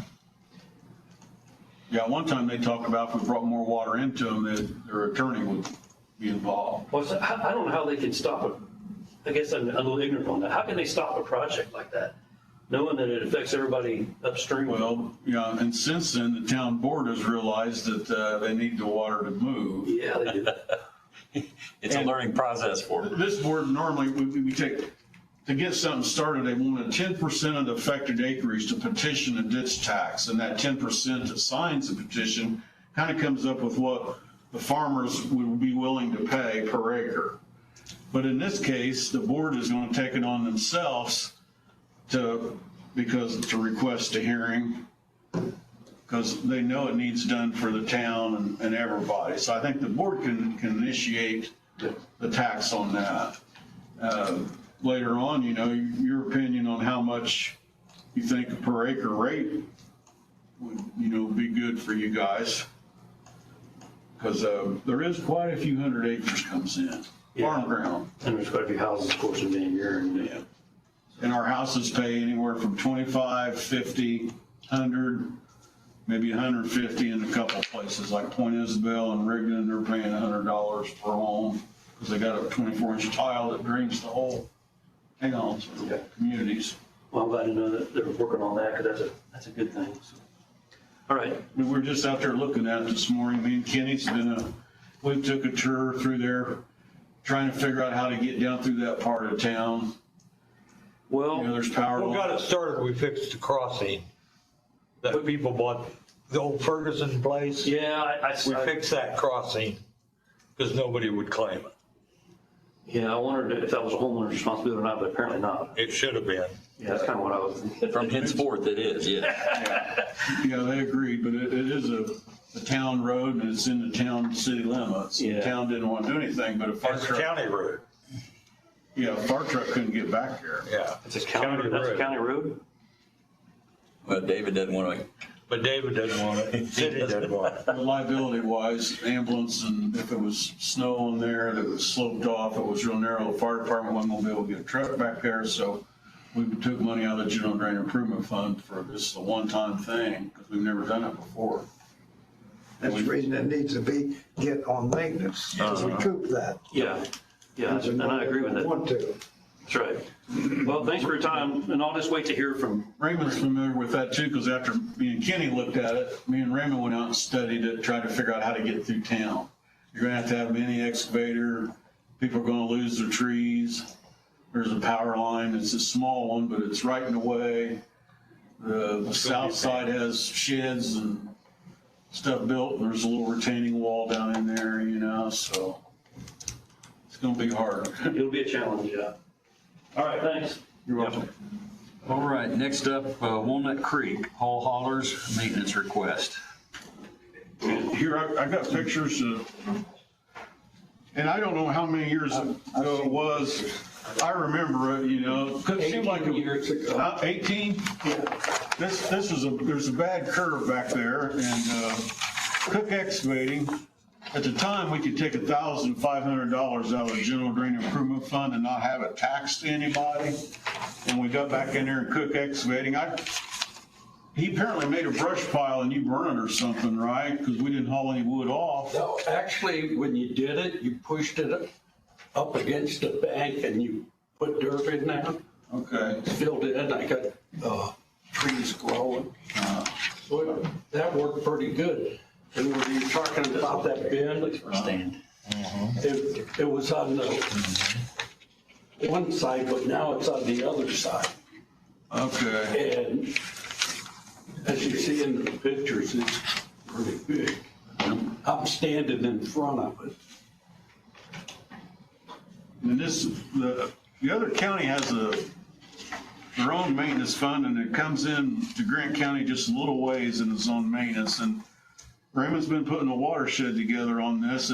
[SPEAKER 4] Yeah, one time they talked about if we brought more water into them, that their attorney would be involved.
[SPEAKER 8] Well, so I don't know how they can stop it. I guess I'm a little ignorant on that. How can they stop a project like that, knowing that it affects everybody upstream?
[SPEAKER 4] Well, yeah, and since then, the town board has realized that they need the water to move.
[SPEAKER 8] Yeah, they do.
[SPEAKER 1] it's a learning process for them.
[SPEAKER 4] This board normally, we take, to get something started, they wanted 10% of the affected acreage to petition a ditch tax. And that 10% that signs the petition kind of comes up with what the farmers would be willing to pay per acre. But in this case, the board is going to take it on themselves to request a hearing, because they know it needs done for the town and everybody. So I think the board can initiate the tax on that. Later on, your opinion on how much you think a per acre rate would, be good for you guys. Because there is quite a few hundred acres comes in, farm ground.
[SPEAKER 8] And there's quite a few houses, of course, in Van Buren.
[SPEAKER 4] Yeah. And our houses pay anywhere from 25, 50, 100, maybe 150 in a couple of places, like Point Isabel and Rigdon, they're paying $100 per home, because they got a 24-inch tile that drains the whole hang-ons for the communities.
[SPEAKER 8] Well, I'm glad to know that they're working on that, because that's a good thing. So. All right.
[SPEAKER 4] We were just out there looking at it this morning. Me and Kenny's we took a tour through there, trying to figure out how to get down through that part of town.
[SPEAKER 8] Well,
[SPEAKER 4] There's power.
[SPEAKER 7] We got it started, we fixed the crossing that people bought, the old Ferguson place.
[SPEAKER 8] yeah,
[SPEAKER 7] We fixed that crossing because nobody would claim it.
[SPEAKER 8] Yeah, I wondered if that was a homeowner's responsibility or not, but apparently not.
[SPEAKER 7] It should have been.
[SPEAKER 8] Yeah, that's kind of what I was thinking.
[SPEAKER 1] From henceforth, it is, yeah.
[SPEAKER 4] Yeah, they agreed, but it is a town road and it's in the town city limits.
[SPEAKER 8] Yeah.
[SPEAKER 4] The town didn't want to do anything, but a fire
[SPEAKER 7] It's a
[SPEAKER 4] truck,
[SPEAKER 7] county road.
[SPEAKER 4] a fire truck couldn't get back there.
[SPEAKER 7] Yeah.
[SPEAKER 8] It's a county road?
[SPEAKER 1] Well, David doesn't want to,
[SPEAKER 7] But David doesn't want it. City doesn't want it.
[SPEAKER 4] But liability wise, ambulance, and if it was snow on there that was sloped off, it was real narrow, the fire department wasn't gonna be able to get a truck back there, so we took money out of the general drain improvement fund for this a one-time thing, because we've never done it before.
[SPEAKER 3] That's the reason it needs to get on maintenance, to recoup that.
[SPEAKER 8] Yeah, and I agree with that.
[SPEAKER 3] Want to.
[SPEAKER 8] That's right. Well, thanks for your time, and I'll just wait to hear from,
[SPEAKER 4] Raymond's familiar with that too, because after me and Kenny looked at it, me and Raymond went out and studied it, tried to figure out how to get through town. You're gonna have to have a mini excavator, people are gonna lose their trees. There's a power line, it's a small one, but it's right in the way. The south side has sheds and stuff built, and there's a little retaining wall down in there, so it's gonna be hard.
[SPEAKER 8] it'll be a challenge, yeah. All right, thanks.
[SPEAKER 4] You're welcome.
[SPEAKER 1] all right, next up, Walnut Creek, Paul Hollers, maintenance request.
[SPEAKER 4] Here, I got pictures of, and I don't know how many years ago it was. I remember it, it seemed like
[SPEAKER 8] 18 years ago.
[SPEAKER 4] 18? This is there's a bad curve back there, and Cook Excavating, at the time, we could take $1,500 out of the general drain improvement fund and not have it taxed to anybody. And we got back in there and Cook Excavating, he apparently made a brush pile and you burned it or something, right? Because we didn't haul any wood off.
[SPEAKER 9] No, actually, when you did it, you pushed it up against the bank and you put dirt in there,
[SPEAKER 4] Okay.
[SPEAKER 9] filled it in, I got trees growing. So that worked pretty good. And when you're talking about that bend,
[SPEAKER 1] Stand.
[SPEAKER 9] it was on the one side, but now it's on the other side.
[SPEAKER 4] Okay.
[SPEAKER 9] And as you see in the pictures, it's pretty big. I'm standing in front of it.
[SPEAKER 4] And this, the other county has their own maintenance fund, and it comes in to Grant County just a little ways in its own maintenance. And Raymond's been putting a watershed together on this.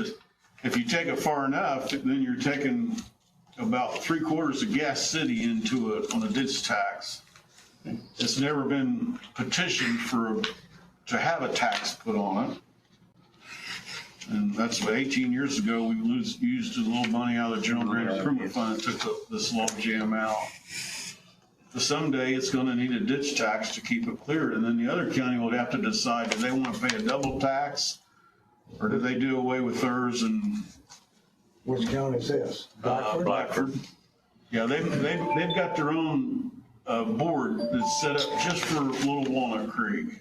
[SPEAKER 4] If you take it far enough, then you're taking about 3/4 of Gas City into it on a ditch tax. It's never been petitioned to have a tax put on it. And that's what 18 years ago, we used a little money out of the General Grant Improvement Fund and took this log jam out. But someday it's gonna need a ditch tax to keep it cleared, and then the other county would have to decide, do they wanna pay a double tax? Or do they do away with theirs and
[SPEAKER 3] Which county is this? Blackford?
[SPEAKER 4] Blackford? Yeah, they've got their own board that's set up just for Little Walnut Creek.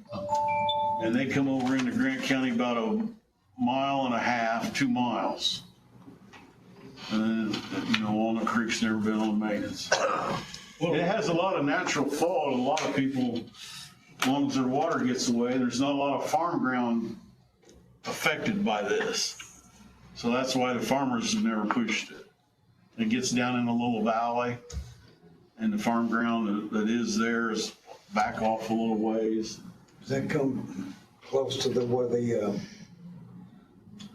[SPEAKER 4] And they come over into Grant County about 1.5 miles, 2 miles. And then, Walnut Creek's never been on maintenance. It has a lot of natural fall, and a lot of people, as long as their water gets away, there's not a lot of farm ground affected by this. So that's why the farmers have never pushed it. It gets down in a little valley, and the farm ground that is there is back off a little ways.
[SPEAKER 3] Does that come close to where the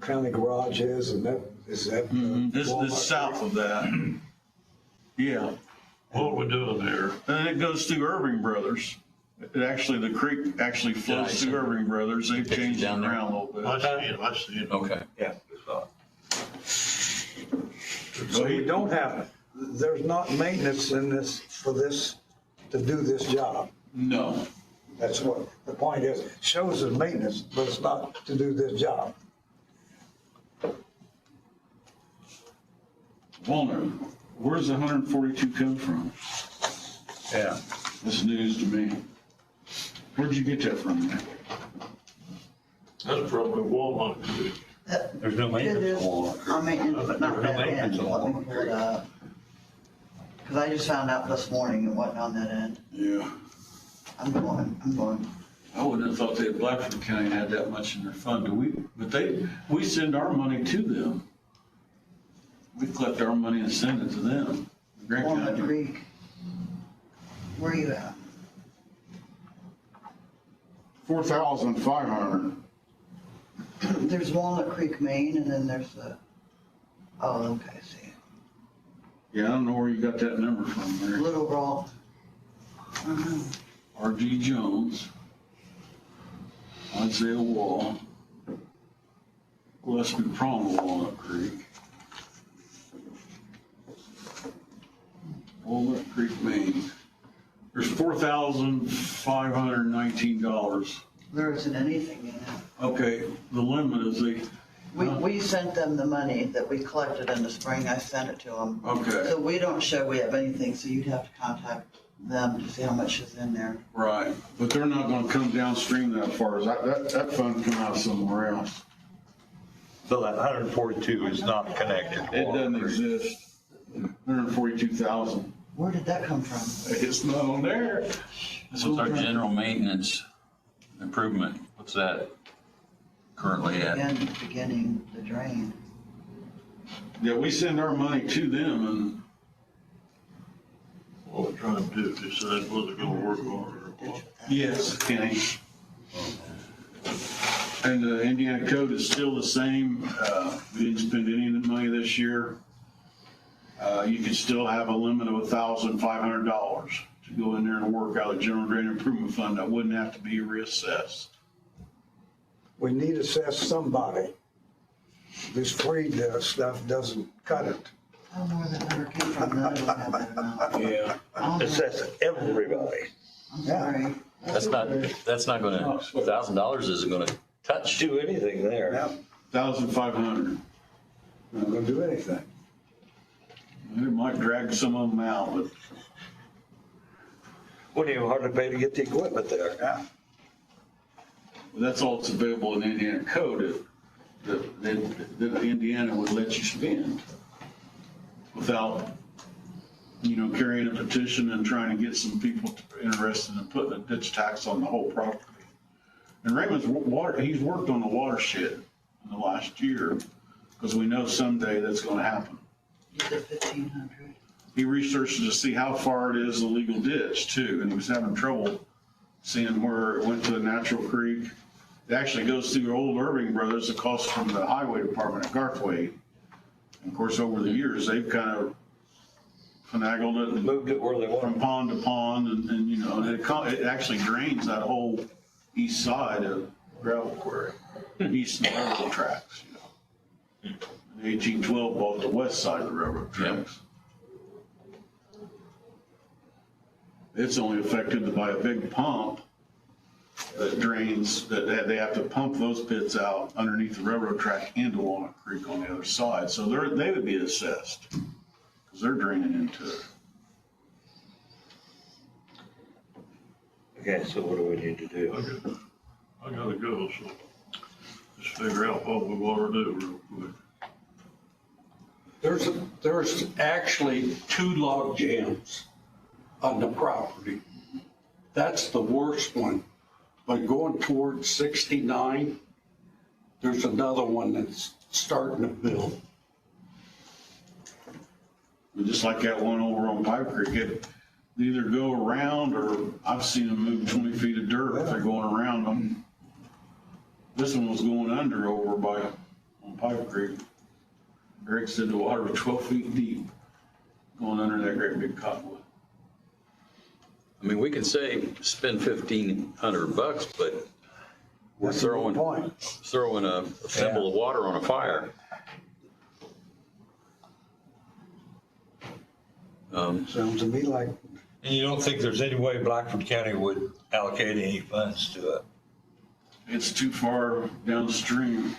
[SPEAKER 3] county garage is, and is that?
[SPEAKER 4] This south of that. Yeah.
[SPEAKER 5] What are we doing there?
[SPEAKER 4] And it goes through Irving Brothers. The creek actually flows through Irving Brothers. They've changed it
[SPEAKER 1] down there.
[SPEAKER 4] around a little
[SPEAKER 5] I
[SPEAKER 4] bit.
[SPEAKER 5] see it.
[SPEAKER 1] Okay.
[SPEAKER 7] Yeah.
[SPEAKER 3] So we don't have, there's not maintenance in this, for this, to do this job.
[SPEAKER 4] No.
[SPEAKER 3] That's what the point is. Shows as maintenance, but it's not to do this job.
[SPEAKER 4] Walnut, where's the 142 come from?
[SPEAKER 7] Yeah.
[SPEAKER 4] That's news to me. Where'd you get that from, man?
[SPEAKER 5] That's from the Walnut Creek.
[SPEAKER 7] There's no
[SPEAKER 2] It
[SPEAKER 7] maintenance
[SPEAKER 2] is
[SPEAKER 7] on Walnut Creek.
[SPEAKER 2] on maintenance, but not
[SPEAKER 7] There's no
[SPEAKER 2] that end.
[SPEAKER 7] maintenance on
[SPEAKER 2] Let me
[SPEAKER 7] Walnut
[SPEAKER 2] pull it up. Because I just found out this morning it wasn't on that end.
[SPEAKER 4] Yeah.
[SPEAKER 2] I'm going.
[SPEAKER 4] I wouldn't have thought that Blackford County had that much in their fund, do we? But we send our money to them. We collect our money and send it to them. Grant
[SPEAKER 2] Walnut
[SPEAKER 4] County.
[SPEAKER 2] Creek. Where are you at?
[SPEAKER 4] 4,500.
[SPEAKER 2] There's Walnut Creek, Maine, and then there's okay, see.
[SPEAKER 4] Yeah, I don't know where you got that number from, Mary.
[SPEAKER 2] Little Rock.
[SPEAKER 4] R.G. Jones. Isaiah Wall. Gillespie Prom, Walnut Creek. Walnut Creek, Maine. There's $4,519.
[SPEAKER 2] There isn't anything in it.
[SPEAKER 4] Okay, the limit is
[SPEAKER 2] We sent them the money that we collected in the spring. I sent it to them.
[SPEAKER 4] okay,
[SPEAKER 2] So we don't show we have anything, so you'd have to contact them to see how much is in there.
[SPEAKER 4] right. But they're not gonna come downstream that far. That fund come out somewhere else.
[SPEAKER 7] So that 142 is not connected. to
[SPEAKER 4] It
[SPEAKER 7] Walnut
[SPEAKER 4] doesn't
[SPEAKER 7] Creek.
[SPEAKER 4] exist. 142,000.
[SPEAKER 2] Where did that come from?
[SPEAKER 4] It's not on there.
[SPEAKER 1] What's our general maintenance improvement? What's that currently at?
[SPEAKER 2] Again, beginning the drain.
[SPEAKER 4] Yeah, we send our money to them and
[SPEAKER 5] What we're trying to do, decide whether they're gonna work on it or what.
[SPEAKER 4] yes, Kenny. And the Indiana code is still the same. We didn't spend any of the money this year. You can still have a limit of $1,500 to go in there and work out of the General Drain Improvement Fund. That wouldn't have to be reassessed.
[SPEAKER 3] We need to assess somebody. This free stuff doesn't cut it.
[SPEAKER 2] I don't know where that number came from. None of them have that amount.
[SPEAKER 7] Yeah.
[SPEAKER 9] Assess everybody.
[SPEAKER 2] I'm
[SPEAKER 7] Yeah.
[SPEAKER 2] sorry.
[SPEAKER 1] That's not gonna, $1,000 isn't gonna touch.
[SPEAKER 7] Do anything there.
[SPEAKER 3] Yeah,
[SPEAKER 4] 1,500.
[SPEAKER 3] not gonna do anything.
[SPEAKER 4] It might drag some of them out, but
[SPEAKER 7] Wouldn't even hardly pay to get the equipment there.
[SPEAKER 3] Yeah.
[SPEAKER 4] That's all that's available in Indiana code that Indiana would let you spend without, carrying a petition and trying to get some people interested in putting a ditch tax on the whole property. And Raymond's he's worked on the watershed in the last year because we know someday that's going to happen.
[SPEAKER 2] You said 1,500.
[SPEAKER 4] He researched to see how far it is the legal ditch too, and he was having trouble seeing where it went to the natural creek. It actually goes through old Irving Brothers across from the highway department at Garthwaite. And of course, over the years, they've kind of finagled it and
[SPEAKER 7] Moved it where they
[SPEAKER 4] from
[SPEAKER 7] want.
[SPEAKER 4] pond to pond, and it actually drains that whole east side of gravel quarry, east of the railroad tracks. The 1812 bought the west side of the railroad tracks. It's only affected by a big pump that drains, that they have to pump those pits out underneath the railroad track into Walnut Creek on the other side. So they would be assessed because they're draining into it.
[SPEAKER 7] Okay, so what do we need to do?
[SPEAKER 5] I gotta go, so just figure out what we wanna do real quick.
[SPEAKER 9] There's actually 2 log jams on the property. That's the worst one. But going towards 69, there's another one that's starting to build.
[SPEAKER 4] But just like that one over on Pipe Creek, it either go around or I've seen them move 20 feet of dirt if they're going around them. This one was going under over on Pipe Creek. Greg said the water was 12 feet deep going under that great big cottonwood.
[SPEAKER 1] I mean, we can say spend $1,500, but we're
[SPEAKER 3] That's a good
[SPEAKER 1] throwing
[SPEAKER 3] point.
[SPEAKER 1] a thimble of water on a fire.
[SPEAKER 3] Sounds to me like,
[SPEAKER 7] And you don't think there's any way Blackford County would allocate any funds to it?
[SPEAKER 4] It's too far downstream.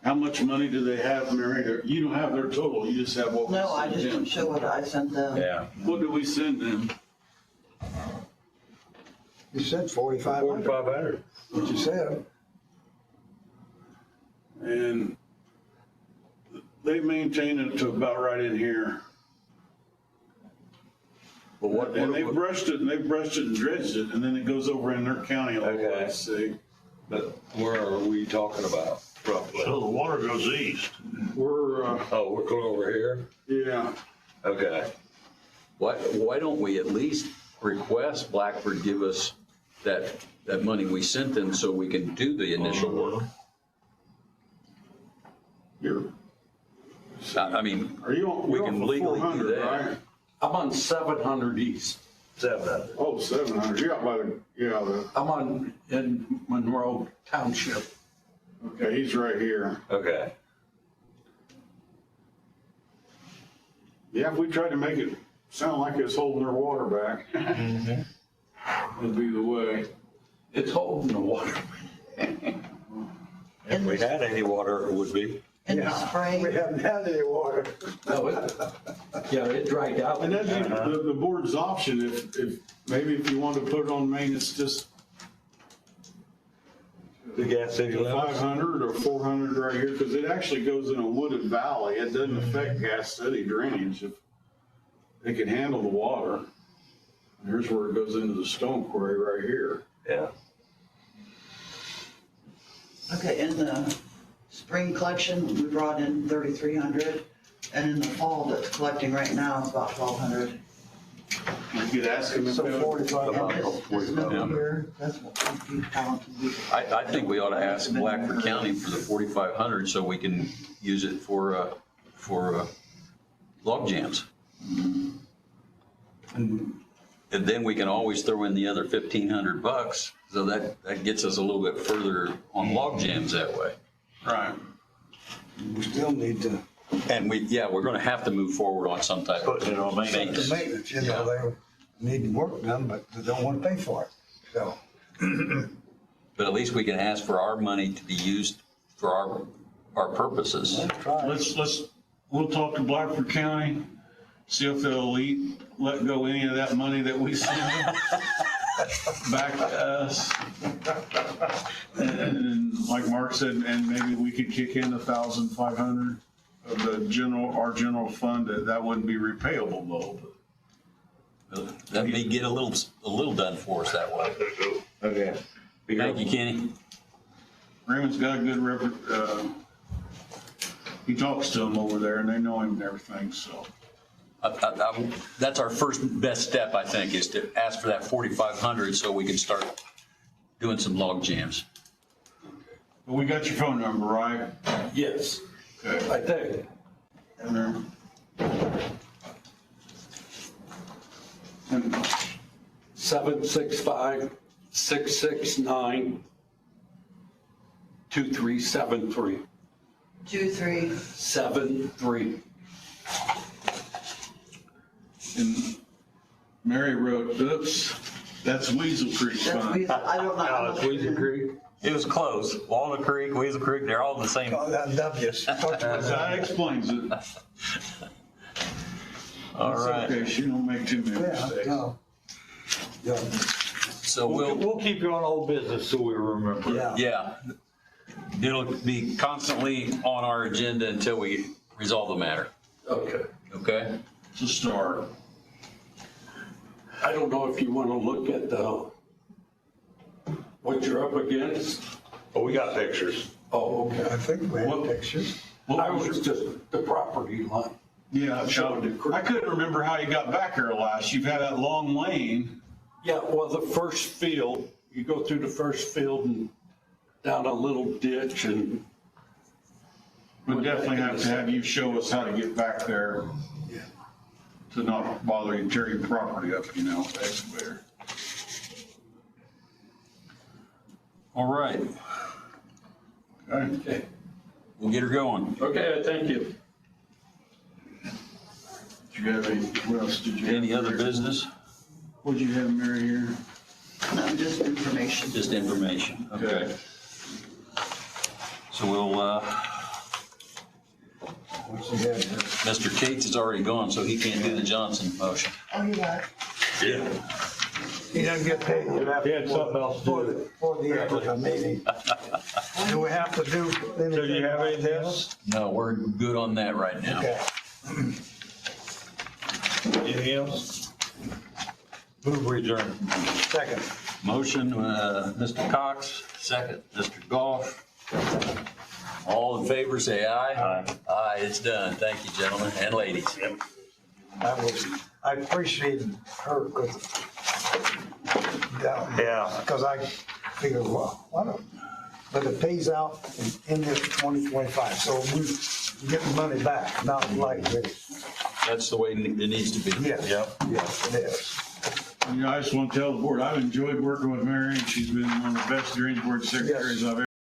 [SPEAKER 4] How much money do they have, Mary? You don't have their total, you just have what we
[SPEAKER 2] No, I
[SPEAKER 4] sent
[SPEAKER 2] just
[SPEAKER 4] them.
[SPEAKER 2] don't show what I sent them.
[SPEAKER 7] Yeah.
[SPEAKER 4] What did we send them?
[SPEAKER 3] you said 4,500,
[SPEAKER 7] 4,500.
[SPEAKER 3] what you said.
[SPEAKER 4] And they maintain it to about right in here.
[SPEAKER 1] But what,
[SPEAKER 4] And they've brushed it and dredged it, and then it goes over in their county all the way,
[SPEAKER 7] Okay.
[SPEAKER 4] see?
[SPEAKER 7] But where are we talking about roughly?
[SPEAKER 5] So the water goes east.
[SPEAKER 4] We're,
[SPEAKER 7] Oh, we're going over here?
[SPEAKER 4] yeah,
[SPEAKER 7] Okay.
[SPEAKER 1] why don't we at least request Blackford give us that money we sent them so we can do the initial work?
[SPEAKER 4] you're,
[SPEAKER 1] I mean,
[SPEAKER 4] are you on,
[SPEAKER 1] We
[SPEAKER 4] you're
[SPEAKER 1] can
[SPEAKER 4] on for
[SPEAKER 1] legally do
[SPEAKER 4] 400,
[SPEAKER 1] that.
[SPEAKER 4] right?
[SPEAKER 9] I'm on 700 East.
[SPEAKER 7] 700.
[SPEAKER 4] Oh, 700, you're out by
[SPEAKER 9] I'm on, in Monroe Township.
[SPEAKER 4] okay, he's right here.
[SPEAKER 7] Okay.
[SPEAKER 4] Yeah, if we tried to make it sound like it's holding their water back, would be the way.
[SPEAKER 9] It's holding the water.
[SPEAKER 7] If we had any water, it would be.
[SPEAKER 2] In the
[SPEAKER 3] We
[SPEAKER 2] spring,
[SPEAKER 3] haven't had any water.
[SPEAKER 9] No, it dried out.
[SPEAKER 4] And that'd be the board's option if maybe if you wanted to put it on maintenance, just
[SPEAKER 7] The gas city limits?
[SPEAKER 4] 500 or 400 right here, because it actually goes in a wooded valley. It doesn't affect Gas City drainage if it can handle the water. And here's where it goes into the stone quarry right here.
[SPEAKER 7] Yeah.
[SPEAKER 2] okay, in the spring collection, we brought in 3,300. And in the fall that's collecting right now is about 1,200.
[SPEAKER 4] You could ask them if
[SPEAKER 3] So
[SPEAKER 4] they would.
[SPEAKER 3] 45.
[SPEAKER 2] And this number
[SPEAKER 1] Yeah.
[SPEAKER 2] here, that's what we found.
[SPEAKER 1] I think we ought to ask Blackford County for the 4,500 so we can use it for log jams. And then we can always throw in the other $1,500, so that gets us a little bit further on log jams that way.
[SPEAKER 4] Right.
[SPEAKER 3] We still need to,
[SPEAKER 1] And we're gonna have to move forward on some type of
[SPEAKER 7] Putting it on maintenance.
[SPEAKER 3] the maintenance, you know, they need work done, but they don't want to pay for it, so.
[SPEAKER 1] But at least we can ask for our money to be used for our purposes.
[SPEAKER 3] Let's try it.
[SPEAKER 4] We'll talk to Blackford County, see if they'll let go any of that money that we send them. back to us. And like Mark said, and maybe we could kick in 1,500 of our general fund. That wouldn't be repayable though.
[SPEAKER 1] That may get a little done for us that way.
[SPEAKER 6] Okay.
[SPEAKER 1] Thank you, Kenny.
[SPEAKER 4] Raymond's got a good he talks to them over there and they know him and everything, so.
[SPEAKER 1] That's our first best step, I think, is to ask for that 4,500 so we can start doing some log jams.
[SPEAKER 4] But we got your phone number, right?
[SPEAKER 9] Yes,
[SPEAKER 4] Okay.
[SPEAKER 9] I think.
[SPEAKER 4] And
[SPEAKER 9] 765-669-2373.
[SPEAKER 2] 2-3.
[SPEAKER 9] 73.
[SPEAKER 4] And Mary wrote, oops, that's Weasel Creek
[SPEAKER 2] That's
[SPEAKER 4] Fund.
[SPEAKER 2] Weasel, I don't know.
[SPEAKER 7] No, it's Weasel Creek.
[SPEAKER 1] It was close. Walnut Creek, Weasel Creek, they're all the same.
[SPEAKER 3] Oh, that W's.
[SPEAKER 4] That explains it.
[SPEAKER 1] All
[SPEAKER 4] It's
[SPEAKER 1] right.
[SPEAKER 4] okay, she don't make too many
[SPEAKER 3] Yeah,
[SPEAKER 4] mistakes.
[SPEAKER 3] no. Yeah,
[SPEAKER 1] So
[SPEAKER 7] We'll keep you on old business so we remember.
[SPEAKER 3] yeah.
[SPEAKER 1] yeah, it'll be constantly on our agenda until we resolve the matter.
[SPEAKER 9] Okay.
[SPEAKER 1] Okay?
[SPEAKER 4] It's a start.
[SPEAKER 9] I don't know if you want to look at what you're up against.
[SPEAKER 6] Oh, we got pictures.
[SPEAKER 9] Oh, okay.
[SPEAKER 3] I think we have
[SPEAKER 4] What-
[SPEAKER 3] pictures.
[SPEAKER 9] I was just the property line.
[SPEAKER 4] Yeah,
[SPEAKER 9] Showed the creek.
[SPEAKER 4] I couldn't remember how you got back here last. You've had that long lane.
[SPEAKER 9] Yeah, well, the first field, you go through the first field and down a little ditch and.
[SPEAKER 4] We definitely have to have you show us how to get back there to not bother you, tear your property up, you know, excavator.
[SPEAKER 1] All right,
[SPEAKER 4] Okay?
[SPEAKER 9] Okay.
[SPEAKER 1] we'll get her going.
[SPEAKER 8] Okay, thank you.
[SPEAKER 4] Did you have any, what else did you have?
[SPEAKER 1] Any other
[SPEAKER 4] Mary?
[SPEAKER 1] business?
[SPEAKER 4] What'd you have, Mary, here?
[SPEAKER 2] No, just information.
[SPEAKER 1] Just information. Okay. So we'll,
[SPEAKER 3] What's he got here?
[SPEAKER 1] Mr. Cates is already gone, so he can't do the Johnson motion.
[SPEAKER 2] Oh, you got it.
[SPEAKER 3] He doesn't get paid enough
[SPEAKER 7] He had something else to do.
[SPEAKER 3] for the extra meeting. Do we have to do anything?
[SPEAKER 7] So do you have
[SPEAKER 3] about
[SPEAKER 7] anything
[SPEAKER 3] this?
[SPEAKER 7] else?
[SPEAKER 1] No, we're good on that right now.
[SPEAKER 3] Okay.
[SPEAKER 7] Anything else? Move adjourn.
[SPEAKER 3] Second.
[SPEAKER 1] Motion, Mr. Cox, second, Mr. Goff. All in favor, say aye.
[SPEAKER 7] Aye.
[SPEAKER 1] Aye, it's done. Thank you, gentlemen and ladies.
[SPEAKER 3] I appreciated her because.
[SPEAKER 7] Yeah.
[SPEAKER 3] Because I figured, well, why don't, but it pays out in this 2025, so we get the money back, not like this.
[SPEAKER 1] That's the way it needs to be.
[SPEAKER 3] Yes.
[SPEAKER 7] Yep.
[SPEAKER 3] Yes, it is.
[SPEAKER 4] You know, I just want to tell the board, I've enjoyed working with Mary, and she's been one of the best drainage board secretaries I've